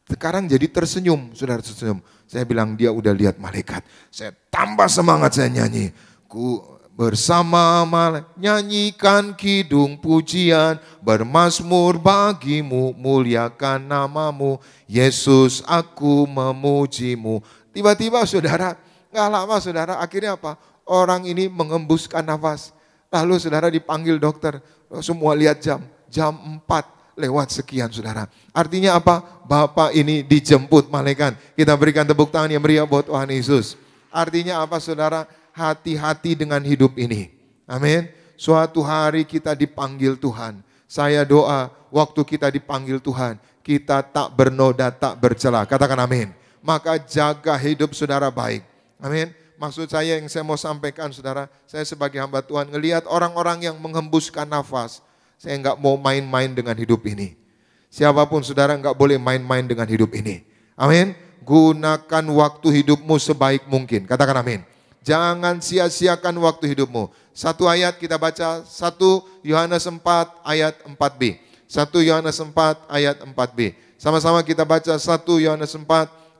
Sekarang jadi tersenyum, saudara tersenyum. Saya bilang dia udah lihat malaikat. Saya tambah semangat saya nyanyi. Ku bersama malaikat nyanyikan kidung pujian, bermazmur bagimu, muliakan namamu. Yesus aku memujimu. Tiba-tiba saudara, gak lama saudara, akhirnya apa? Orang ini mengembuskan nafas. Lalu saudara dipanggil dokter, semua lihat jam 4 lewat sekian saudara. Artinya apa? Bapak ini dijemput malaikat. Kita berikan tepuk tangan yang meriah buat Tuhan Yesus. Artinya apa saudara? Hati-hati dengan hidup ini. Amin. Suatu hari kita dipanggil Tuhan. Saya doa waktu kita dipanggil Tuhan, kita tak bernoda, tak bercela. Katakan amin. Maka jaga hidup saudara baik. Amin. Maksud saya yang saya mau sampaikan saudara, saya sebagai hamba Tuhan ngelihat orang-orang yang menghembuskan nafas. Saya nggak mau main-main dengan hidup ini. Siapapun saudara nggak boleh main-main dengan hidup ini. Amin. Gunakan waktu hidupmu sebaik mungkin. Katakan amin. Jangan sia-siakan waktu hidupmu. Satu ayat kita baca, 1 Yohanes 4 ayat 4b. 1 Yohanes 4 ayat 4b. Sama-sama kita baca 1 Yohanes 4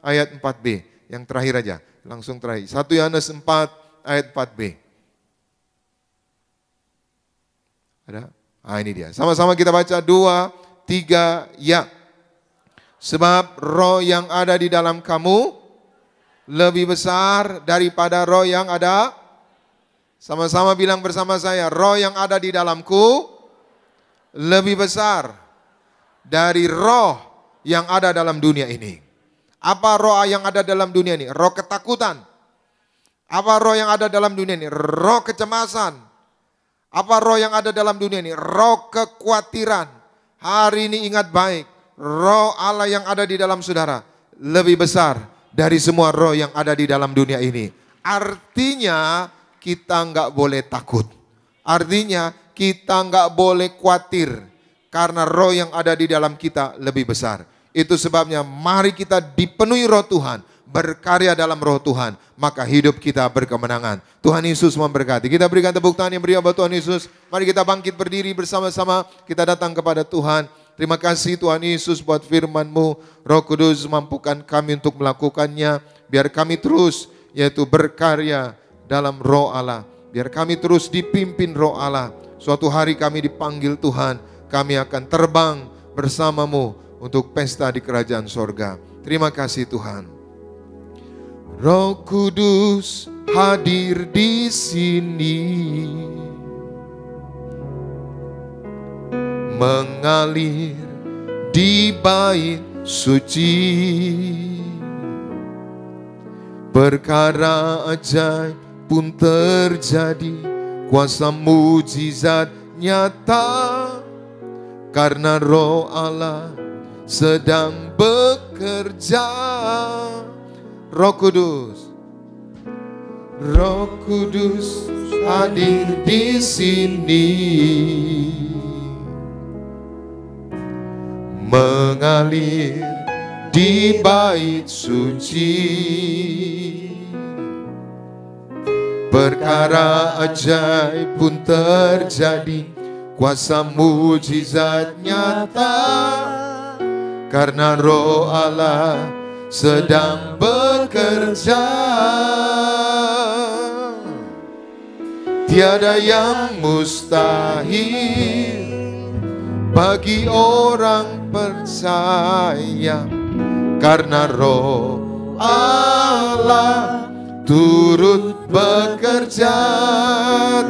ayat 4b. Yang terakhir aja. Langsung terakhir. 1 Yohanes 4 ayat 4b. Ada? Ini dia. Sama-sama kita baca 2, 3, ya. Sebab roh yang ada di dalam kamu lebih besar daripada roh yang ada. Sama-sama bilang bersama saya. Roh yang ada di dalamku lebih besar dari roh yang ada dalam dunia ini. Apa roh yang ada dalam dunia ini? Roh ketakutan. Apa roh yang ada dalam dunia ini? Roh kecemasan. Apa roh yang ada dalam dunia ini? Roh kekhawatiran. Hari ini ingat baik, roh Allah yang ada di dalam saudara lebih besar dari semua roh yang ada di dalam dunia ini. Artinya kita nggak boleh takut. Artinya kita nggak boleh khawatir. Karena roh yang ada di dalam kita lebih besar. Itu sebabnya mari kita dipenuhi roh Tuhan. Berkarya dalam roh Tuhan. Maka hidup kita berkemenangan. Tuhan Yesus memberkati. Kita berikan tepuk tangan yang meriah buat Tuhan Yesus. Mari kita bangkit berdiri bersama-sama. Kita datang kepada Tuhan. Terima kasih Tuhan Yesus buat firman-Mu. Roh Kudus mampukan kami untuk melakukannya. Biar kami terus yaitu berkarya dalam roh Allah. Biar kami terus dipimpin roh Allah. Suatu hari kami dipanggil Tuhan. Kami akan terbang bersama-Mu untuk pesta di kerajaan sorga. Terima kasih Tuhan. Roh Kudus hadir di sini, mengalir di bait suci. Perkara ajaib pun terjadi, kuasa mujizat nyata. Karena roh Allah sedang bekerja. Roh Kudus hadir di sini, mengalir di bait suci. Perkara ajaib pun terjadi, kuasa mujizat nyata. Karena roh Allah sedang bekerja. Tiada yang mustahil bagi orang percaya. Karena roh Allah turut bekerja.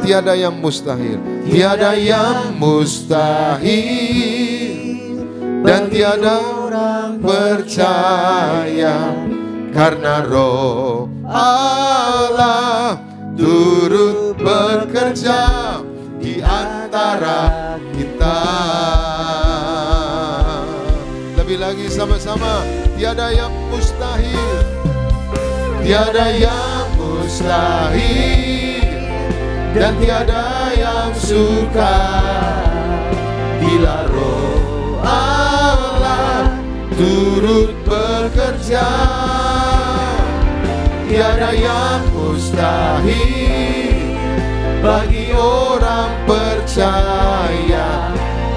Tiada yang mustahil, tiada yang mustahil, dan tiada orang percaya. Karena roh Allah turut bekerja di antara kita. Lebih lagi sama-sama, tiada yang mustahil, tiada yang mustahil, dan tiada yang sukar bila roh Allah turut bekerja. Tiada yang mustahil bagi orang percaya.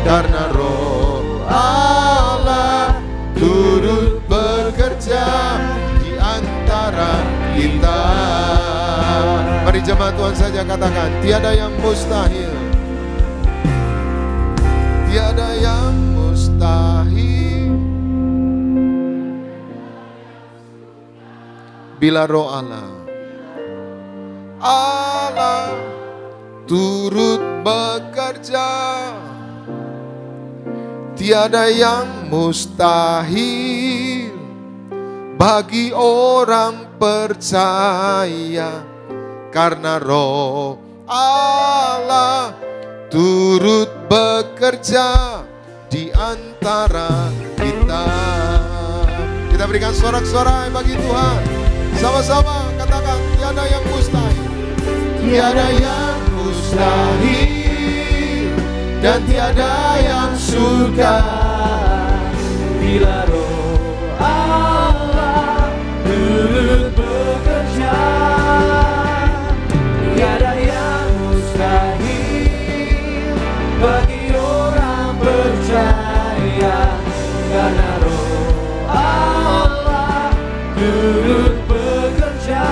Karena roh Allah turut bekerja di antara kita. Mari jemaat Tuhan saja katakan, tiada yang mustahil, tiada yang mustahil bila roh Allah turut bekerja. Tiada yang mustahil bagi orang percaya. Karena roh Allah turut bekerja di antara kita. Kita berikan sorak-sorai bagi Tuhan. Sama-sama katakan, tiada yang mustahil, tiada yang mustahil, dan tiada yang sukar bila roh Allah turut bekerja. Tiada yang mustahil bagi orang percaya. Karena roh Allah turut bekerja.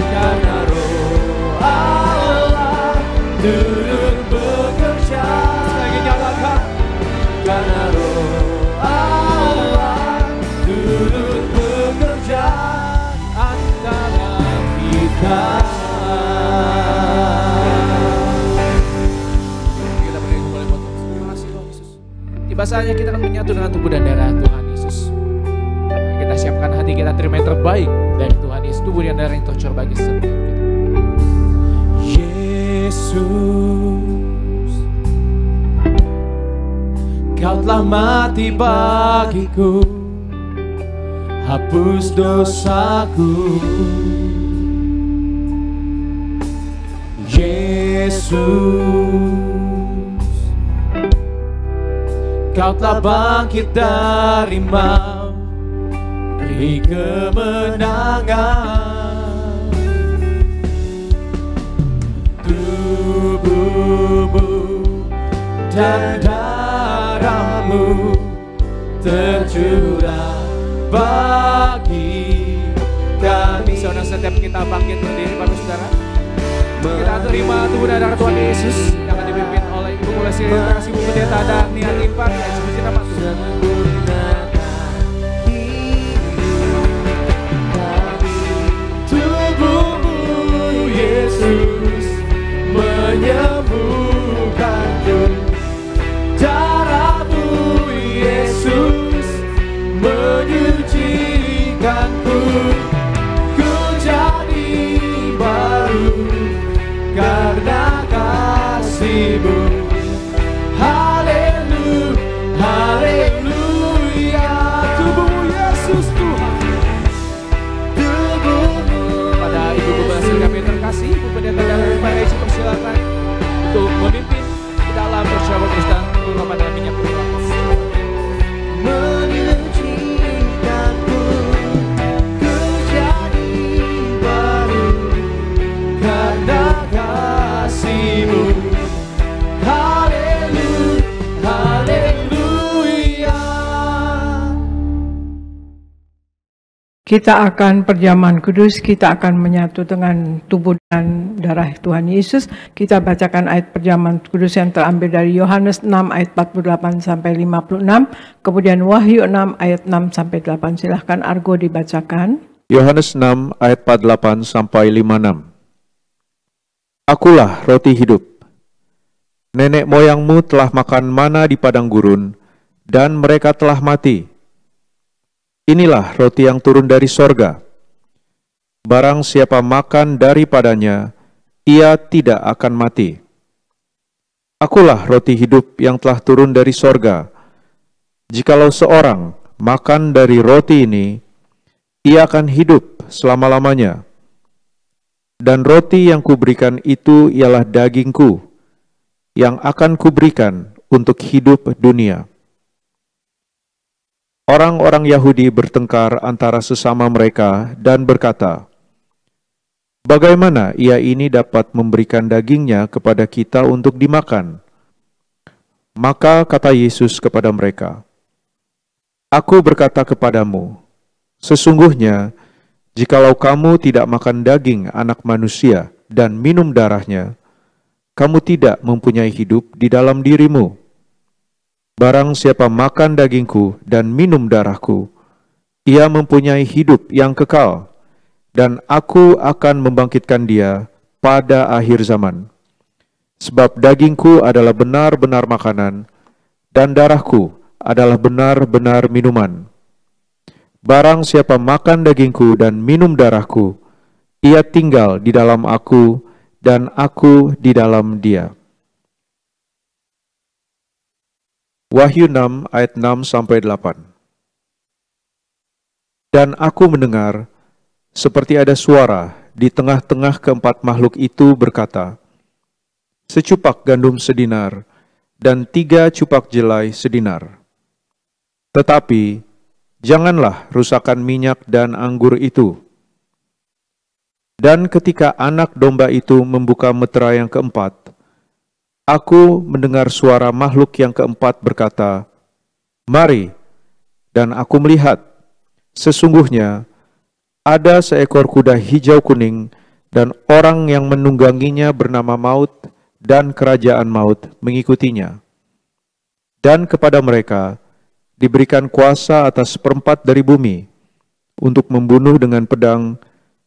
Karena roh Allah turut bekerja. Lagi nyalakan. Karena roh Allah turut bekerja antara kita. Kita beri kembali buat Tuhan. Terima kasih Tuhan Yesus. Tiba saatnya kita akan menyatu dengan tubuh dan darah Tuhan Yesus. berarti kita terima yang terbaik dari Tuhan Yesus, tubuh dan darah yang tercurah bagi setiap kita. Yesus, Kau telah mati bagiku, hapus dosaku. Yesus, Kau telah bangkit dari maut, beri kemenangan. Tubuhmu dan darahmu tercurah bagi kami. Saudara, setiap kita bangkit berdiri, Bapak Saudara, kita terima tubuh dan darah Tuhan Yesus yang akan dipimpin oleh Ibu Mulasi Kasih Ibu Pendeta Darniati Pariaji. Seperti nama Tuhan. Tubuhmu Yesus menyembuhkanku, darahmu Yesus menyucikanku, ku jadi baru karena kasih-Mu. Haleluya, haleluya. Tubuhmu Yesus Tuhan, tubuhmu. Pada Ibu Mulasi kami terkasih, Ibu Pendeta Darniati Pariaji, persilakan untuk memimpin di dalam perjamuan terus dan terutama dalam minyak Tuhan. Menyucikanku, ku jadi baru karena kasih-Mu. Haleluya, haleluya. Kita akan perjamuan kudus, kita akan menyatu dengan tubuh dan darah Tuhan Yesus. Kita bacakan ayat perjamuan kudus yang terambil dari Yohanes 6 ayat 48 sampai 56, kemudian Wahyu 6 ayat 6 sampai 8. Silahkan Argo dibacakan. Yohanes 6 ayat 48 sampai 56. Akulah roti hidup. Nenek moyangmu telah makan mana di padang gurun, dan mereka telah mati. Inilah roti yang turun dari sorga. Barang siapa makan daripadanya, ia tidak akan mati. Akulah roti hidup yang telah turun dari sorga. Jikalau seorang makan dari roti ini, ia akan hidup selama-lamanya. Dan roti yang kuberikan itu ialah dagingku, yang akan kuberikan untuk hidup dunia. Orang-orang Yahudi bertengkar antara sesama mereka dan berkata, "Bagaimana ia ini dapat memberikan dagingnya kepada kita untuk dimakan?" Maka kata Yesus kepada mereka, "Aku berkata kepadamu, sesungguhnya jikalau kamu tidak makan daging anak manusia dan minum darahnya, kamu tidak mempunyai hidup di dalam dirimu. Barang siapa makan dagingku dan minum darahku, ia mempunyai hidup yang kekal, dan aku akan membangkitkan dia pada akhir zaman. Sebab dagingku adalah benar-benar makanan, dan darahku adalah benar-benar minuman. Barang siapa makan dagingku dan minum darahku, ia tinggal di dalam aku, dan aku di dalam dia." Wahyu 6 ayat 6 sampai 8. Dan aku mendengar seperti ada suara di tengah-tengah keempat makhluk itu berkata, "Secupak gandum sedinar dan 3 cupak jelai sedinar. Tetapi janganlah rusakkan minyak dan anggur itu." Dan ketika anak domba itu membuka meterai yang keempat, aku mendengar suara makhluk yang keempat berkata, "Mari." Dan aku melihat, sesungguhnya ada seekor kuda hijau kuning, dan orang yang menungganginya bernama Maut, dan kerajaan maut mengikutinya. Dan kepada mereka diberikan kuasa atas 1/4 dari bumi, untuk membunuh dengan pedang,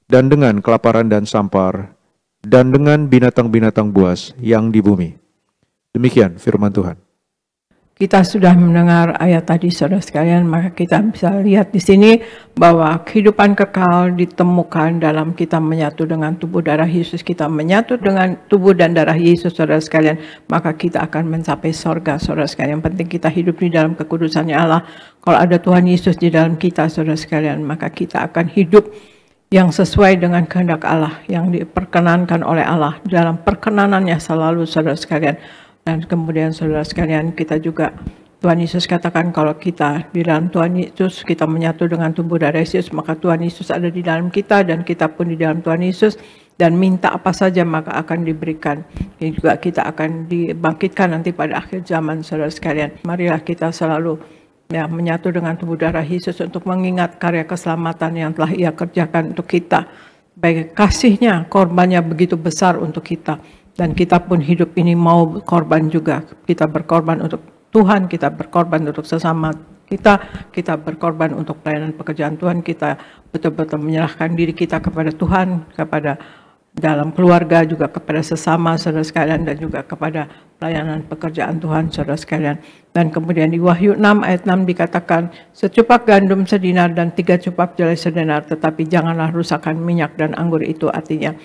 dan dengan kelaparan dan sampar, dan dengan binatang-binatang buas yang di bumi. Demikian firman Tuhan. Kita sudah mendengar ayat tadi saudara sekalian, maka kita bisa lihat di sini bahwa kehidupan kekal ditemukan dalam kita menyatu dengan tubuh darah Yesus. Kita menyatu dengan tubuh dan darah Yesus saudara sekalian, maka kita akan mencapai sorga saudara sekalian. Yang penting kita hidup di dalam kekudusannya Allah. Kalau ada Tuhan Yesus di dalam kita saudara sekalian, maka kita akan hidup yang sesuai dengan kehendak Allah, yang diperkenankan oleh Allah, dalam perkenanannya selalu saudara sekalian. Dan kemudian saudara sekalian, kita juga, Tuhan Yesus katakan kalau kita di dalam Tuhan Yesus, kita menyatu dengan tubuh darah Yesus, maka Tuhan Yesus ada di dalam kita dan kita pun di dalam Tuhan Yesus, dan minta apa saja maka akan diberikan. Dan juga kita akan dibangkitkan nanti pada akhir zaman saudara sekalian. Marilah kita selalu menyatu dengan tubuh darah Yesus untuk mengingat karya keselamatan yang telah Ia kerjakan untuk kita. Baik kasihnya, korbannya begitu besar untuk kita. Dan kita pun hidup ini mau korban juga. Kita berkorban untuk Tuhan, kita berkorban untuk sesama kita berkorban untuk pelayanan pekerjaan Tuhan. Kita betul-betul menyerahkan diri kita kepada Tuhan, kepada dalam keluarga, juga kepada sesama saudara sekalian, dan juga kepada pelayanan pekerjaan Tuhan saudara sekalian. Dan kemudian di Wahyu 6 ayat 6 dikatakan, secupak gandum sedinar dan 3 cupak jelai sedinar, tetapi janganlah rusakkan minyak dan anggur itu. Artinya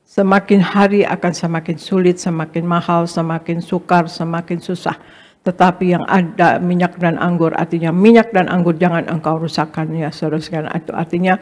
semakin hari akan semakin sulit, semakin mahal, semakin sukar, semakin susah. Tetapi yang ada minyak dan anggur, artinya minyak dan anggur jangan engkau rusakkan ya saudara sekalian. Itu artinya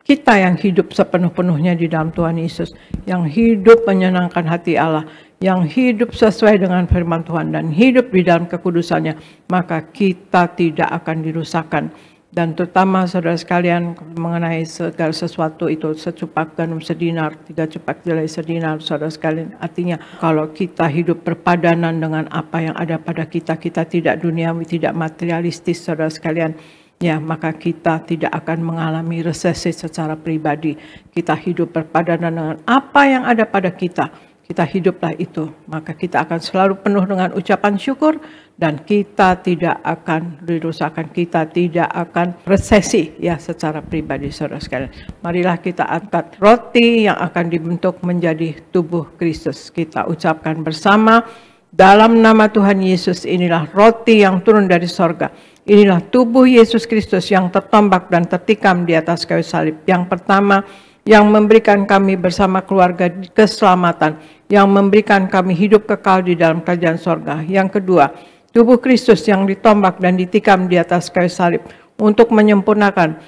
kita yang hidup sepenuh-penuhnya di dalam Tuhan Yesus, yang hidup menyenangkan hati Allah, yang hidup sesuai dengan firman Tuhan dan hidup di dalam kekudusannya, maka kita tidak akan dirusakkan. Dan terutama saudara sekalian mengenai segala sesuatu itu, secupak gandum sedinar, 3 cupak jelai sedinar saudara sekalian. Artinya kalau kita hidup berpadanan dengan apa yang ada pada kita, kita tidak duniawi, tidak materialistis saudara sekalian. Ya, maka kita tidak akan mengalami resesi secara pribadi. Kita hidup berpadanan dengan apa yang ada pada kita. Kita hiduplah itu, maka kita akan selalu penuh dengan ucapan syukur dan kita tidak akan dirusakkan, kita tidak akan resesi ya secara pribadi saudara sekalian. Marilah kita angkat roti yang akan dibentuk menjadi tubuh Kristus. Kita ucapkan bersama, dalam nama Tuhan Yesus, inilah roti yang turun dari sorga. Inilah tubuh Yesus Kristus yang tertombak dan tertikam di atas kayu salib. Yang pertama, yang memberikan kami bersama keluarga keselamatan, yang memberikan kami hidup kekal di dalam kerajaan sorga. Yang kedua, tubuh Kristus yang ditombak dan ditikam di atas kayu salib untuk menyempurnakan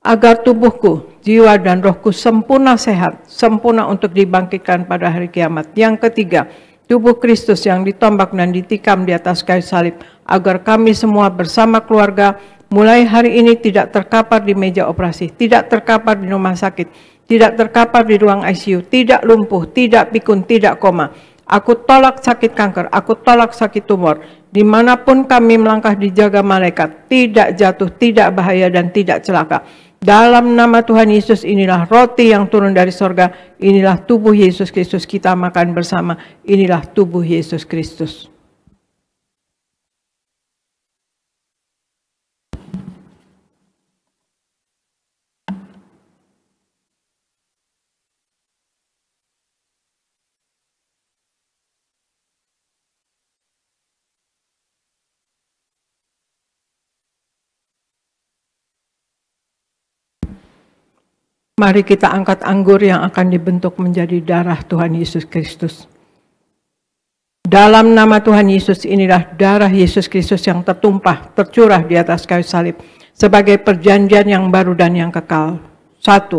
agar tubuhku, jiwa dan rohku sempurna sehat, sempurna untuk dibangkitkan pada hari kiamat. Yang ketiga, tubuh Kristus yang ditombak dan ditikam di atas kayu salib agar kami semua bersama keluarga mulai hari ini tidak terkapar di meja operasi, tidak terkapar di rumah sakit, tidak terkapar di ruang ICU, tidak lumpuh, tidak pikun, tidak koma. Aku tolak sakit kanker, aku tolak sakit tumor. Dimanapun kami melangkah dijaga malaikat, tidak jatuh, tidak bahaya, dan tidak celaka. Dalam nama Tuhan Yesus, inilah roti yang turun dari sorga, inilah tubuh Yesus Kristus, kita makan bersama, inilah tubuh Yesus Kristus. Mari kita angkat anggur yang akan dibentuk menjadi darah Tuhan Yesus Kristus. Dalam nama Tuhan Yesus, inilah darah Yesus Kristus yang tertumpah, tercurah di atas kayu salib sebagai perjanjian yang baru dan yang kekal. 1.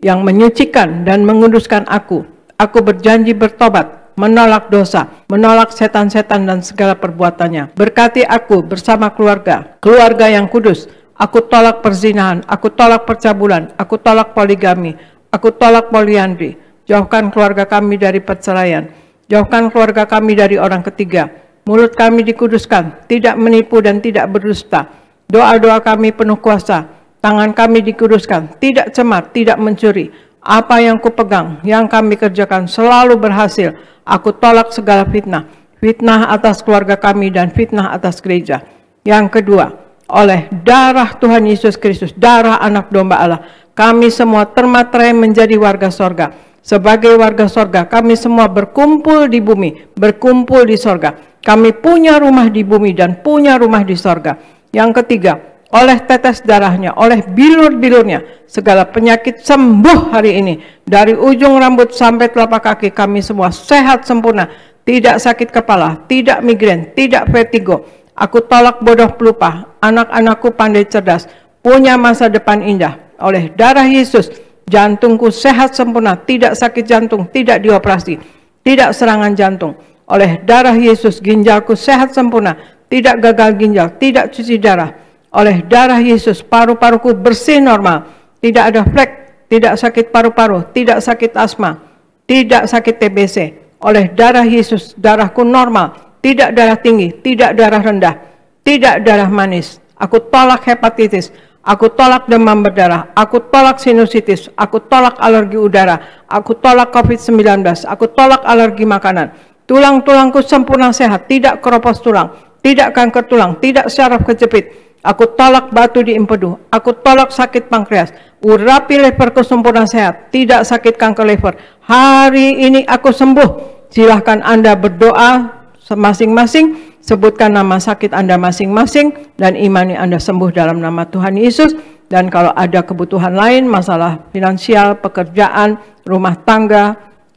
Yang menyucikan dan menguduskan aku. Aku berjanji bertobat, menolak dosa, menolak setan-setan dan segala perbuatannya. Berkati aku bersama keluarga yang kudus. Aku tolak perzinahan, aku tolak percabulan, aku tolak poligami, aku tolak poliandri. Jauhkan keluarga kami dari perceraian, jauhkan keluarga kami dari orang ketiga. Mulut kami dikuduskan, tidak menipu dan tidak berdusta. Doa-doa kami penuh kuasa, tangan kami dikuduskan, tidak cemar, tidak mencuri. Apa yang kupegang, yang kami kerjakan selalu berhasil. Aku tolak segala fitnah, fitnah atas keluarga kami dan fitnah atas gereja. Yang kedua, oleh darah Tuhan Yesus Kristus, darah anak domba Allah, kami semua termaterai menjadi warga sorga. Sebagai warga sorga, kami semua berkumpul di bumi, berkumpul di sorga. Kami punya rumah di bumi dan punya rumah di sorga. Yang ketiga, oleh tetes darahnya, oleh bilur-bilurnya, segala penyakit sembuh hari ini. Dari ujung rambut sampai telapak kaki kami semua sehat sempurna. Tidak sakit kepala, tidak migrain, tidak vertigo. Aku tolak bodoh pelupa, anak-anakku pandai cerdas, punya masa depan indah. Oleh darah Yesus, jantungku sehat sempurna, tidak sakit jantung, tidak dioperasi, tidak serangan jantung. Oleh darah Yesus, ginjalku sehat sempurna, tidak gagal ginjal, tidak cuci darah. Oleh darah Yesus, paru-paruku bersih normal, tidak ada flek, tidak sakit paru-paru, tidak sakit asma, tidak sakit TBC. Oleh darah Yesus, darahku normal, tidak darah tinggi, tidak darah rendah, tidak darah manis. Aku tolak hepatitis, aku tolak demam berdarah, aku tolak sinusitis, aku tolak alergi udara, aku tolak COVID-19, aku tolak alergi makanan. Tulang-tulangku sempurna sehat, tidak keropos tulang, tidak kanker tulang, tidak syaraf kejepit. Aku tolak batu di empedu, aku tolak sakit pankreas, urapi leverku sempurna sehat, tidak sakit kanker lever. Hari ini aku sembuh. Silahkan Anda berdoa masing-masing, sebutkan nama sakit Anda masing-masing, dan imani Anda sembuh dalam nama Tuhan Yesus. Dan kalau ada kebutuhan lain, masalah finansial, pekerjaan, rumah tangga,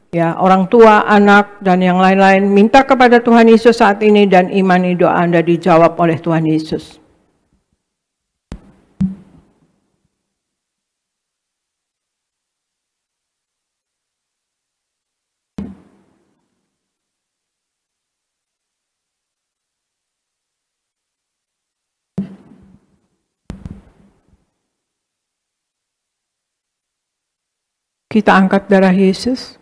ya orang tua, anak, dan yang lain-lain, minta kepada Tuhan Yesus saat ini dan imani doa Anda dijawab oleh Tuhan Yesus. Kita angkat darah Yesus.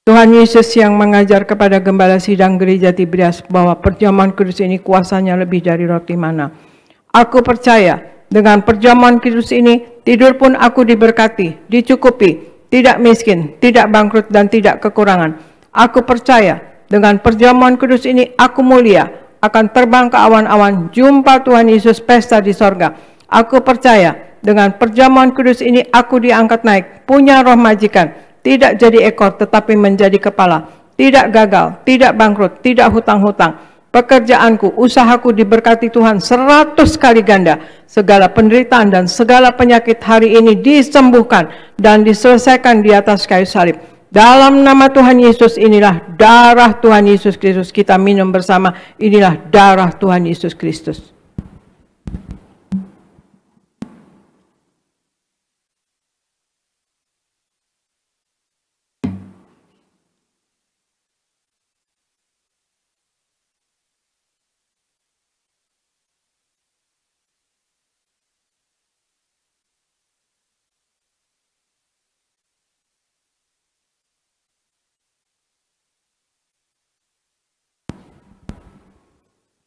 Tuhan Yesus yang mengajar kepada gembala sidang gereja Tiberias bahwa perjamuan kudus ini kuasanya lebih dari roti mana. Aku percaya dengan perjamuan kudus ini, tidur pun aku diberkati, dicukupi, tidak miskin, tidak bangkrut, dan tidak kekurangan. Aku percaya dengan perjamuan kudus ini, aku mulia, akan terbang ke awan-awan, jumpa Tuhan Yesus pesta di sorga. Aku percaya dengan perjamuan kudus ini aku diangkat naik, punya roh majikan, tidak jadi ekor tetapi menjadi kepala, tidak gagal, tidak bangkrut, tidak hutang-hutang. Pekerjaanku, usahaku diberkati Tuhan 100 kali ganda. Segala penderitaan dan segala penyakit hari ini disembuhkan dan diselesaikan di atas kayu salib. Dalam nama Tuhan Yesus, inilah darah Tuhan Yesus Kristus. Kita minum bersama, inilah darah Tuhan Yesus Kristus.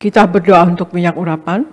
Kita berdoa untuk minyak urapan.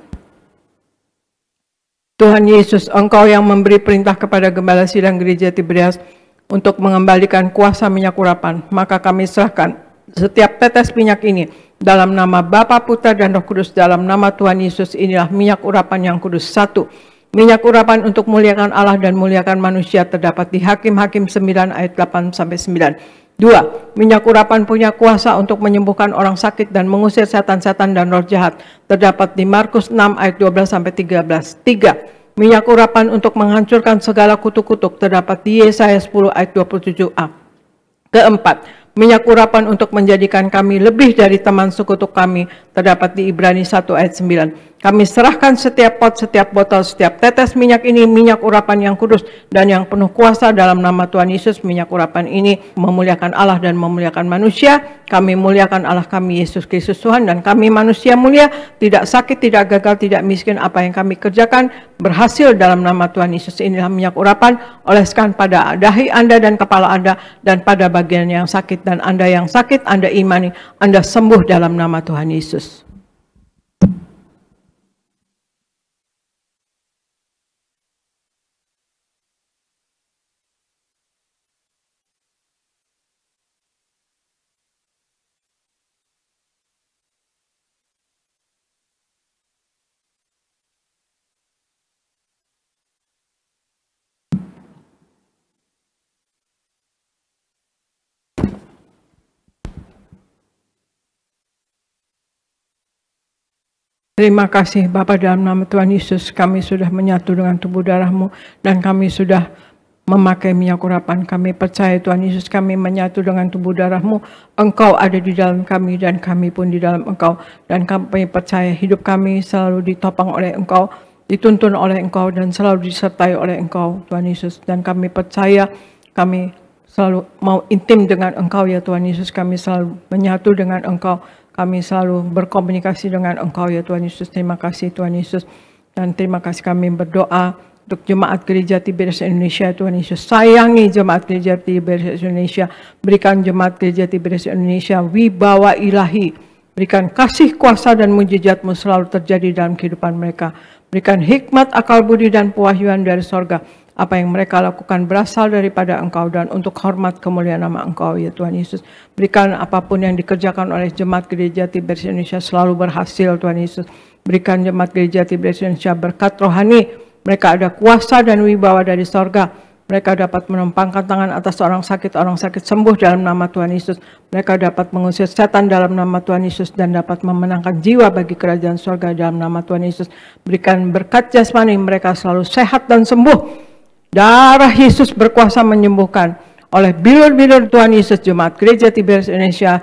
Tuhan Yesus, Engkau yang memberi perintah kepada gembala sidang gereja Tiberias untuk mengembalikan kuasa minyak urapan, maka kami serahkan setiap tetes minyak ini dalam nama Bapa, Putra, dan Roh Kudus, dalam nama Tuhan Yesus. Inilah minyak urapan yang kudus. 1. Minyak urapan untuk muliakan Allah dan muliakan manusia terdapat di Hakim-Hakim 9 ayat 8-9. 2. Minyak urapan punya kuasa untuk menyembuhkan orang sakit dan mengusir setan-setan dan roh jahat. Terdapat di Markus 6 ayat 12-13. 3. Minyak urapan untuk menghancurkan segala kutuk-kutuk. Terdapat di Yesaya 10 ayat 27a. Keempat, minyak urapan untuk menjadikan kami lebih dari teman sekutu kami. Terdapat di Ibrani 1 ayat 9. Kami serahkan setiap pot, setiap botol, setiap tetes minyak ini, minyak urapan yang kudus dan yang penuh kuasa dalam nama Tuhan Yesus. Minyak urapan ini memuliakan Allah dan memuliakan manusia. Kami muliakan Allah kami, Yesus Kristus Tuhan, dan kami manusia mulia, tidak sakit, tidak gagal, tidak miskin. Apa yang kami kerjakan berhasil dalam nama Tuhan Yesus. Inilah minyak urapan, oleskan pada dahi Anda dan kepala Anda dan pada bagian yang sakit. Dan Anda yang sakit, Anda imani, Anda sembuh dalam nama Tuhan Yesus. Terima kasih Bapa, dalam nama Tuhan Yesus kami sudah menyatu dengan tubuh darah-Mu dan kami sudah memakai minyak urapan. Kami percaya Tuhan Yesus kami menyatu dengan tubuh darah-Mu. Engkau ada di dalam kami dan kami pun di dalam Engkau. Dan kami percaya hidup kami selalu ditopang oleh Engkau, dituntun oleh Engkau dan selalu disertai oleh Engkau Tuhan Yesus. Dan kami percaya kami selalu mau intim dengan Engkau ya Tuhan Yesus. Kami selalu menyatu dengan Engkau. Kami selalu berkomunikasi dengan Engkau ya Tuhan Yesus. Terima kasih Tuhan Yesus. Dan terima kasih kami berdoa untuk jemaat gereja Tiberias Indonesia Tuhan Yesus. Sayangi jemaat gereja Tiberias Indonesia. Berikan jemaat gereja Tiberias Indonesia wibawa ilahi. Berikan kasih kuasa dan mujizat-Mu selalu terjadi dalam kehidupan mereka. Berikan hikmat, akal budi dan pewahyuan dari sorga. Apa yang mereka lakukan berasal daripada Engkau dan untuk hormat kemuliaan nama Engkau ya Tuhan Yesus. Berikan apapun yang dikerjakan oleh jemaat gereja Tiberias Indonesia selalu berhasil Tuhan Yesus. Berikan jemaat gereja Tiberias Indonesia berkat rohani. Mereka ada kuasa dan wibawa dari sorga. Mereka dapat menumpangkan tangan atas orang sakit sembuh dalam nama Tuhan Yesus. Mereka dapat mengusir setan dalam nama Tuhan Yesus dan dapat memenangkan jiwa bagi kerajaan sorga dalam nama Tuhan Yesus. Berikan berkat jasmani mereka selalu sehat dan sembuh. Darah Yesus berkuasa menyembuhkan. Oleh bilur-bilur Tuhan Yesus, jemaat gereja Tiberias Indonesia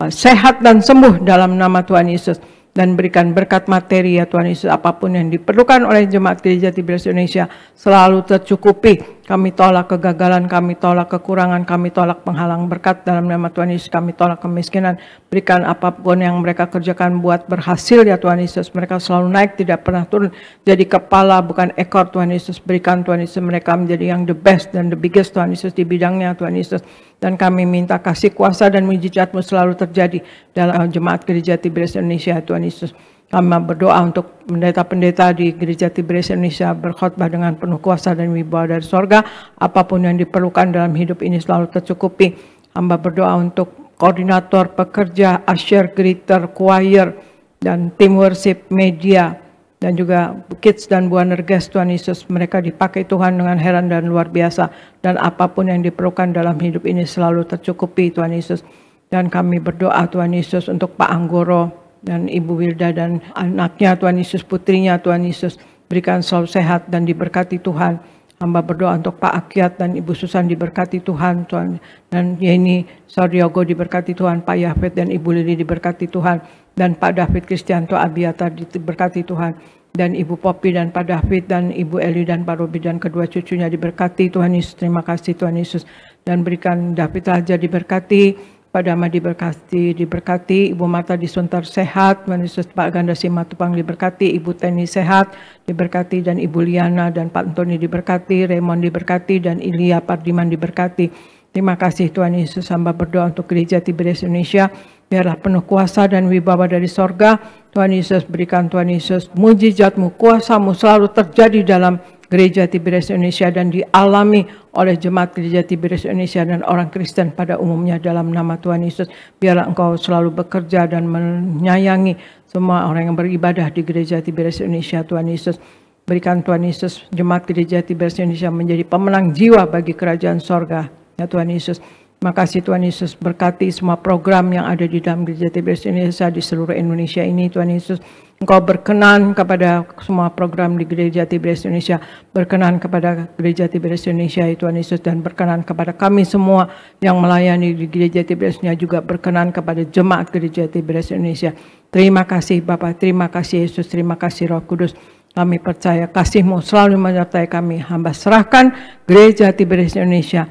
sehat dan sembuh dalam nama Tuhan Yesus. Dan berikan berkat materi ya Tuhan Yesus. Apapun yang diperlukan oleh jemaat gereja Tiberias Indonesia selalu tercukupi. Kami tolak kegagalan, kami tolak kekurangan, kami tolak penghalang berkat dalam nama Tuhan Yesus. Kami tolak kemiskinan. Berikan apapun yang mereka kerjakan buat berhasil ya Tuhan Yesus. Mereka selalu naik, tidak pernah turun. Jadi kepala bukan ekor Tuhan Yesus. Berikan Tuhan Yesus mereka menjadi yang the best dan the biggest Tuhan Yesus di bidangnya Tuhan Yesus. Dan kami minta kasih kuasa dan mujizat-Mu selalu terjadi dalam jemaat gereja Tiberias Indonesia Tuhan Yesus. Kami berdoa untuk pendeta-pendeta di gereja Tiberias Indonesia berkhotbah dengan penuh kuasa dan wibawa dari sorga. Apapun yang diperlukan dalam hidup ini selalu tercukupi. Hamba berdoa untuk koordinator, pekerja, usher, greeter, choir, dan tim worship, media, dan juga kids dan buah nerges Tuhan Yesus. Mereka dipakai Tuhan dengan heran dan luar biasa. Dan apapun yang diperlukan dalam hidup ini selalu tercukupi Tuhan Yesus. Dan kami berdoa Tuhan Yesus untuk Pak Anggoro dan Ibu Wilda dan anaknya Tuhan Yesus, putrinya Tuhan Yesus. Berikan selalu sehat dan diberkati Tuhan. Hamba berdoa untuk Pak Akyat dan Ibu Susan diberkati Tuhan. Dan Yeni Saryogo diberkati Tuhan. Pak Yafet dan Ibu Lili diberkati Tuhan. Dan Pak David Kristianto Abiatar diberkati Tuhan. Dan Ibu Popi dan Pak David dan Ibu Eli dan Pak Robi dan kedua cucunya diberkati Tuhan Yesus. Terima kasih Tuhan Yesus. Dan berikan David Raja diberkati. Pak Dama diberkati, Ibu Marta disuntar sehat, Tuhan Yesus. Pak Ganda Simatupang diberkati, Ibu Teni sehat, diberkati, dan Ibu Liana dan Pak Antoni diberkati, Raymond diberkati, dan Ilya Pardiman diberkati. Terima kasih Tuhan Yesus. Hamba berdoa untuk gereja Tiberias Indonesia, biarlah penuh kuasa dan wibawa dari sorga. Tuhan Yesus, berikan Tuhan Yesus mujizat-Mu, kuasa-Mu selalu terjadi dalam gereja Tiberias Indonesia dan dialami oleh jemaat gereja Tiberias Indonesia dan orang Kristen pada umumnya dalam nama Tuhan Yesus. Biarlah Engkau selalu bekerja dan menyayangi semua orang yang beribadah di gereja Tiberias Indonesia Tuhan Yesus. Berikan Tuhan Yesus jemaat gereja Tiberias Indonesia menjadi pemenang jiwa bagi kerajaan sorga ya Tuhan Yesus. Terima kasih Tuhan Yesus, berkati semua program yang ada di dalam gereja Tiberias Indonesia di seluruh Indonesia ini Tuhan Yesus. Engkau berkenan kepada semua program di gereja Tiberias Indonesia, berkenan kepada gereja Tiberias Indonesia Tuhan Yesus, dan berkenan kepada kami semua yang melayani di gereja Tiberias Indonesia, juga berkenan kepada jemaat gereja Tiberias Indonesia. Terima kasih Bapa, terima kasih Yesus, terima kasih Roh Kudus. Kami percaya kasih-Mu selalu menyertai kami. Hamba serahkan gereja Tiberias Indonesia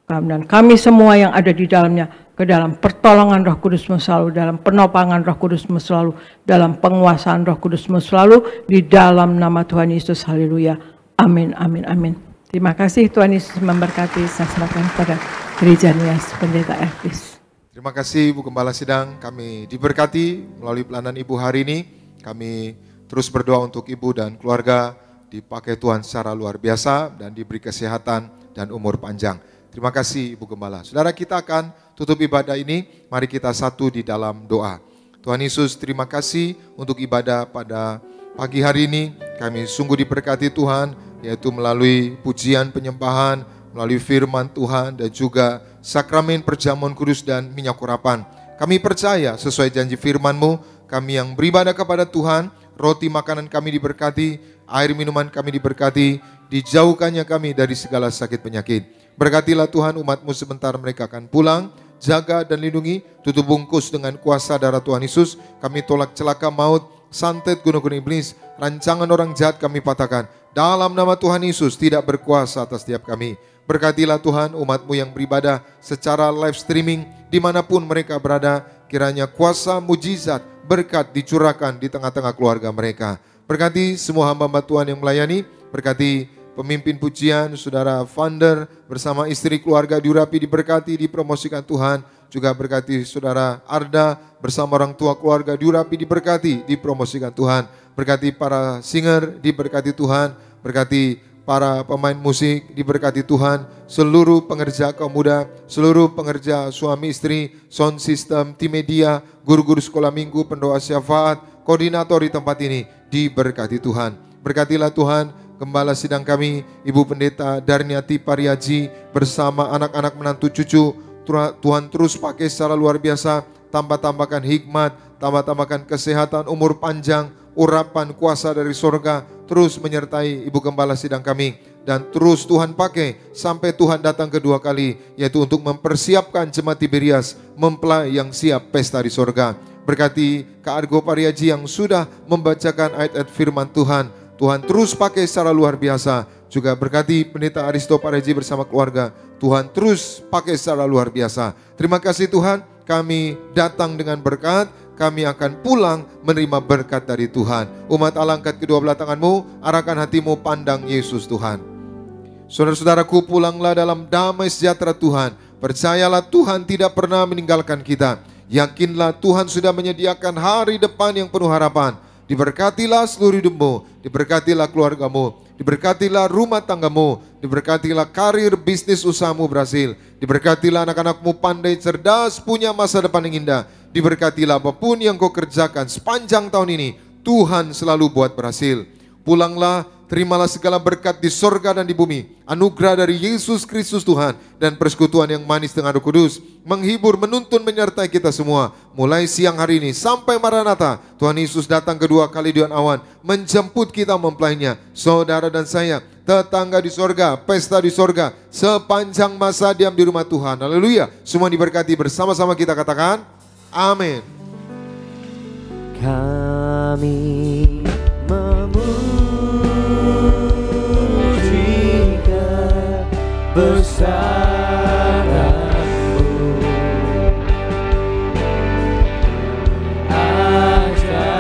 dan kami semua yang ada di dalamnya ke dalam pertolongan Roh Kudus-Mu selalu, dalam penopangan Roh Kudus-Mu selalu, dalam penguasaan Roh Kudus-Mu selalu, di dalam nama Tuhan Yesus. Haleluya. Amin, amin, amin. Terima kasih Tuhan Yesus memberkati. Saya serahkan kepada Gereja Nias Pendeta Elvis. Terima kasih Ibu Gembala Sidang, kami diberkati melalui pelayanan Ibu hari ini. Kami terus berdoa untuk Ibu dan keluarga dipakai Tuhan secara luar biasa dan diberi kesehatan dan umur panjang. Terima kasih Ibu Gembala. Saudara, kita akan tutup ibadah ini. Mari kita satu di dalam doa. Tuhan Yesus, terima kasih untuk ibadah pada pagi hari ini. Kami sungguh diberkati Tuhan, yaitu melalui pujian penyembahan, melalui firman Tuhan, dan juga sakramen perjamuan kudus dan minyak urapan. Kami percaya sesuai janji firman-Mu, kami yang beribadah kepada Tuhan, roti makanan kami diberkati, air minuman kami diberkati, dijauhkannya kami dari segala sakit penyakit. Berkatilah Tuhan umat-Mu sebentar mereka akan pulang, jaga dan lindungi, tutup bungkus dengan kuasa darah Tuhan Yesus. Kami tolak celaka maut, santet gunung-gunung iblis, rancangan orang jahat kami patahkan. Dalam nama Tuhan Yesus tidak berkuasa atas setiap kami. Berkatilah Tuhan umat-Mu yang beribadah secara live streaming dimanapun mereka berada. Kiranya kuasa mujizat berkat dicurahkan di tengah-tengah keluarga mereka. Berkati semua hamba-hamba Tuhan yang melayani. Berkati pemimpin pujian, saudara founder bersama istri keluarga diurapi, diberkati, dipromosikan Tuhan. Juga berkati saudara Arda bersama orang tua keluarga diurapi, diberkati, dipromosikan Tuhan. Berkati para singer, diberkati Tuhan. Berkati para pemain musik, diberkati Tuhan. Seluruh pengerja kaum muda, seluruh pengerja suami istri, sound system, tim media, guru-guru sekolah minggu, pendoa syafaat, koordinator di tempat ini, diberkati Tuhan. Berkatilah Tuhan Gembala sidang kami, Ibu Pendeta Darniati Pariaji bersama anak-anak menantu cucu. Tuhan terus pakai secara luar biasa, tambah-tambahkan hikmat, tambah-tambahkan kesehatan, umur panjang, urapan kuasa dari sorga, terus menyertai Ibu Gembala sidang kami. Dan terus Tuhan pakai sampai Tuhan datang kedua kali, yaitu untuk mempersiapkan jemaat Tiberias mempelai yang siap pesta di sorga. Berkati Kak Argo Pariaji yang sudah membacakan ayat-ayat firman Tuhan. Tuhan terus pakai secara luar biasa. Juga berkati Pendeta Aristo Pariaji bersama keluarga. Tuhan terus pakai secara luar biasa. Terima kasih Tuhan, kami datang dengan berkat. Kami akan pulang menerima berkat dari Tuhan. Umat Allah, angkat kedua belah tanganmu, arahkan hatimu pandang Yesus Tuhan. Saudara-saudaraku, pulanglah dalam damai sejahtera Tuhan. Percayalah Tuhan tidak pernah meninggalkan kita. Yakinlah Tuhan sudah menyediakan hari depan yang penuh harapan. Diberkatilah seluruh hidupmu, diberkatilah keluargamu, diberkatilah rumah tanggamu, diberkatilah karir bisnis usahamu berhasil, diberkatilah anak-anakmu pandai cerdas punya masa depan yang indah, diberkatilah apapun yang kau kerjakan sepanjang tahun ini, Tuhan selalu buat berhasil. Pulanglah, terimalah segala berkat di sorga dan di bumi, anugerah dari Yesus Kristus Tuhan, dan persekutuan yang manis dengan Roh Kudus, menghibur, menuntun, menyertai kita semua, mulai siang hari ini sampai Maranatha. Tuhan Yesus datang kedua kali di awan, menjemput kita mempelainya. Saudara dan saya, tetangga di sorga, pesta di sorga, sepanjang masa diam di rumah Tuhan. Haleluya, semua diberkati, bersama-sama kita katakan, amin. Kami bersamamu, ajaib.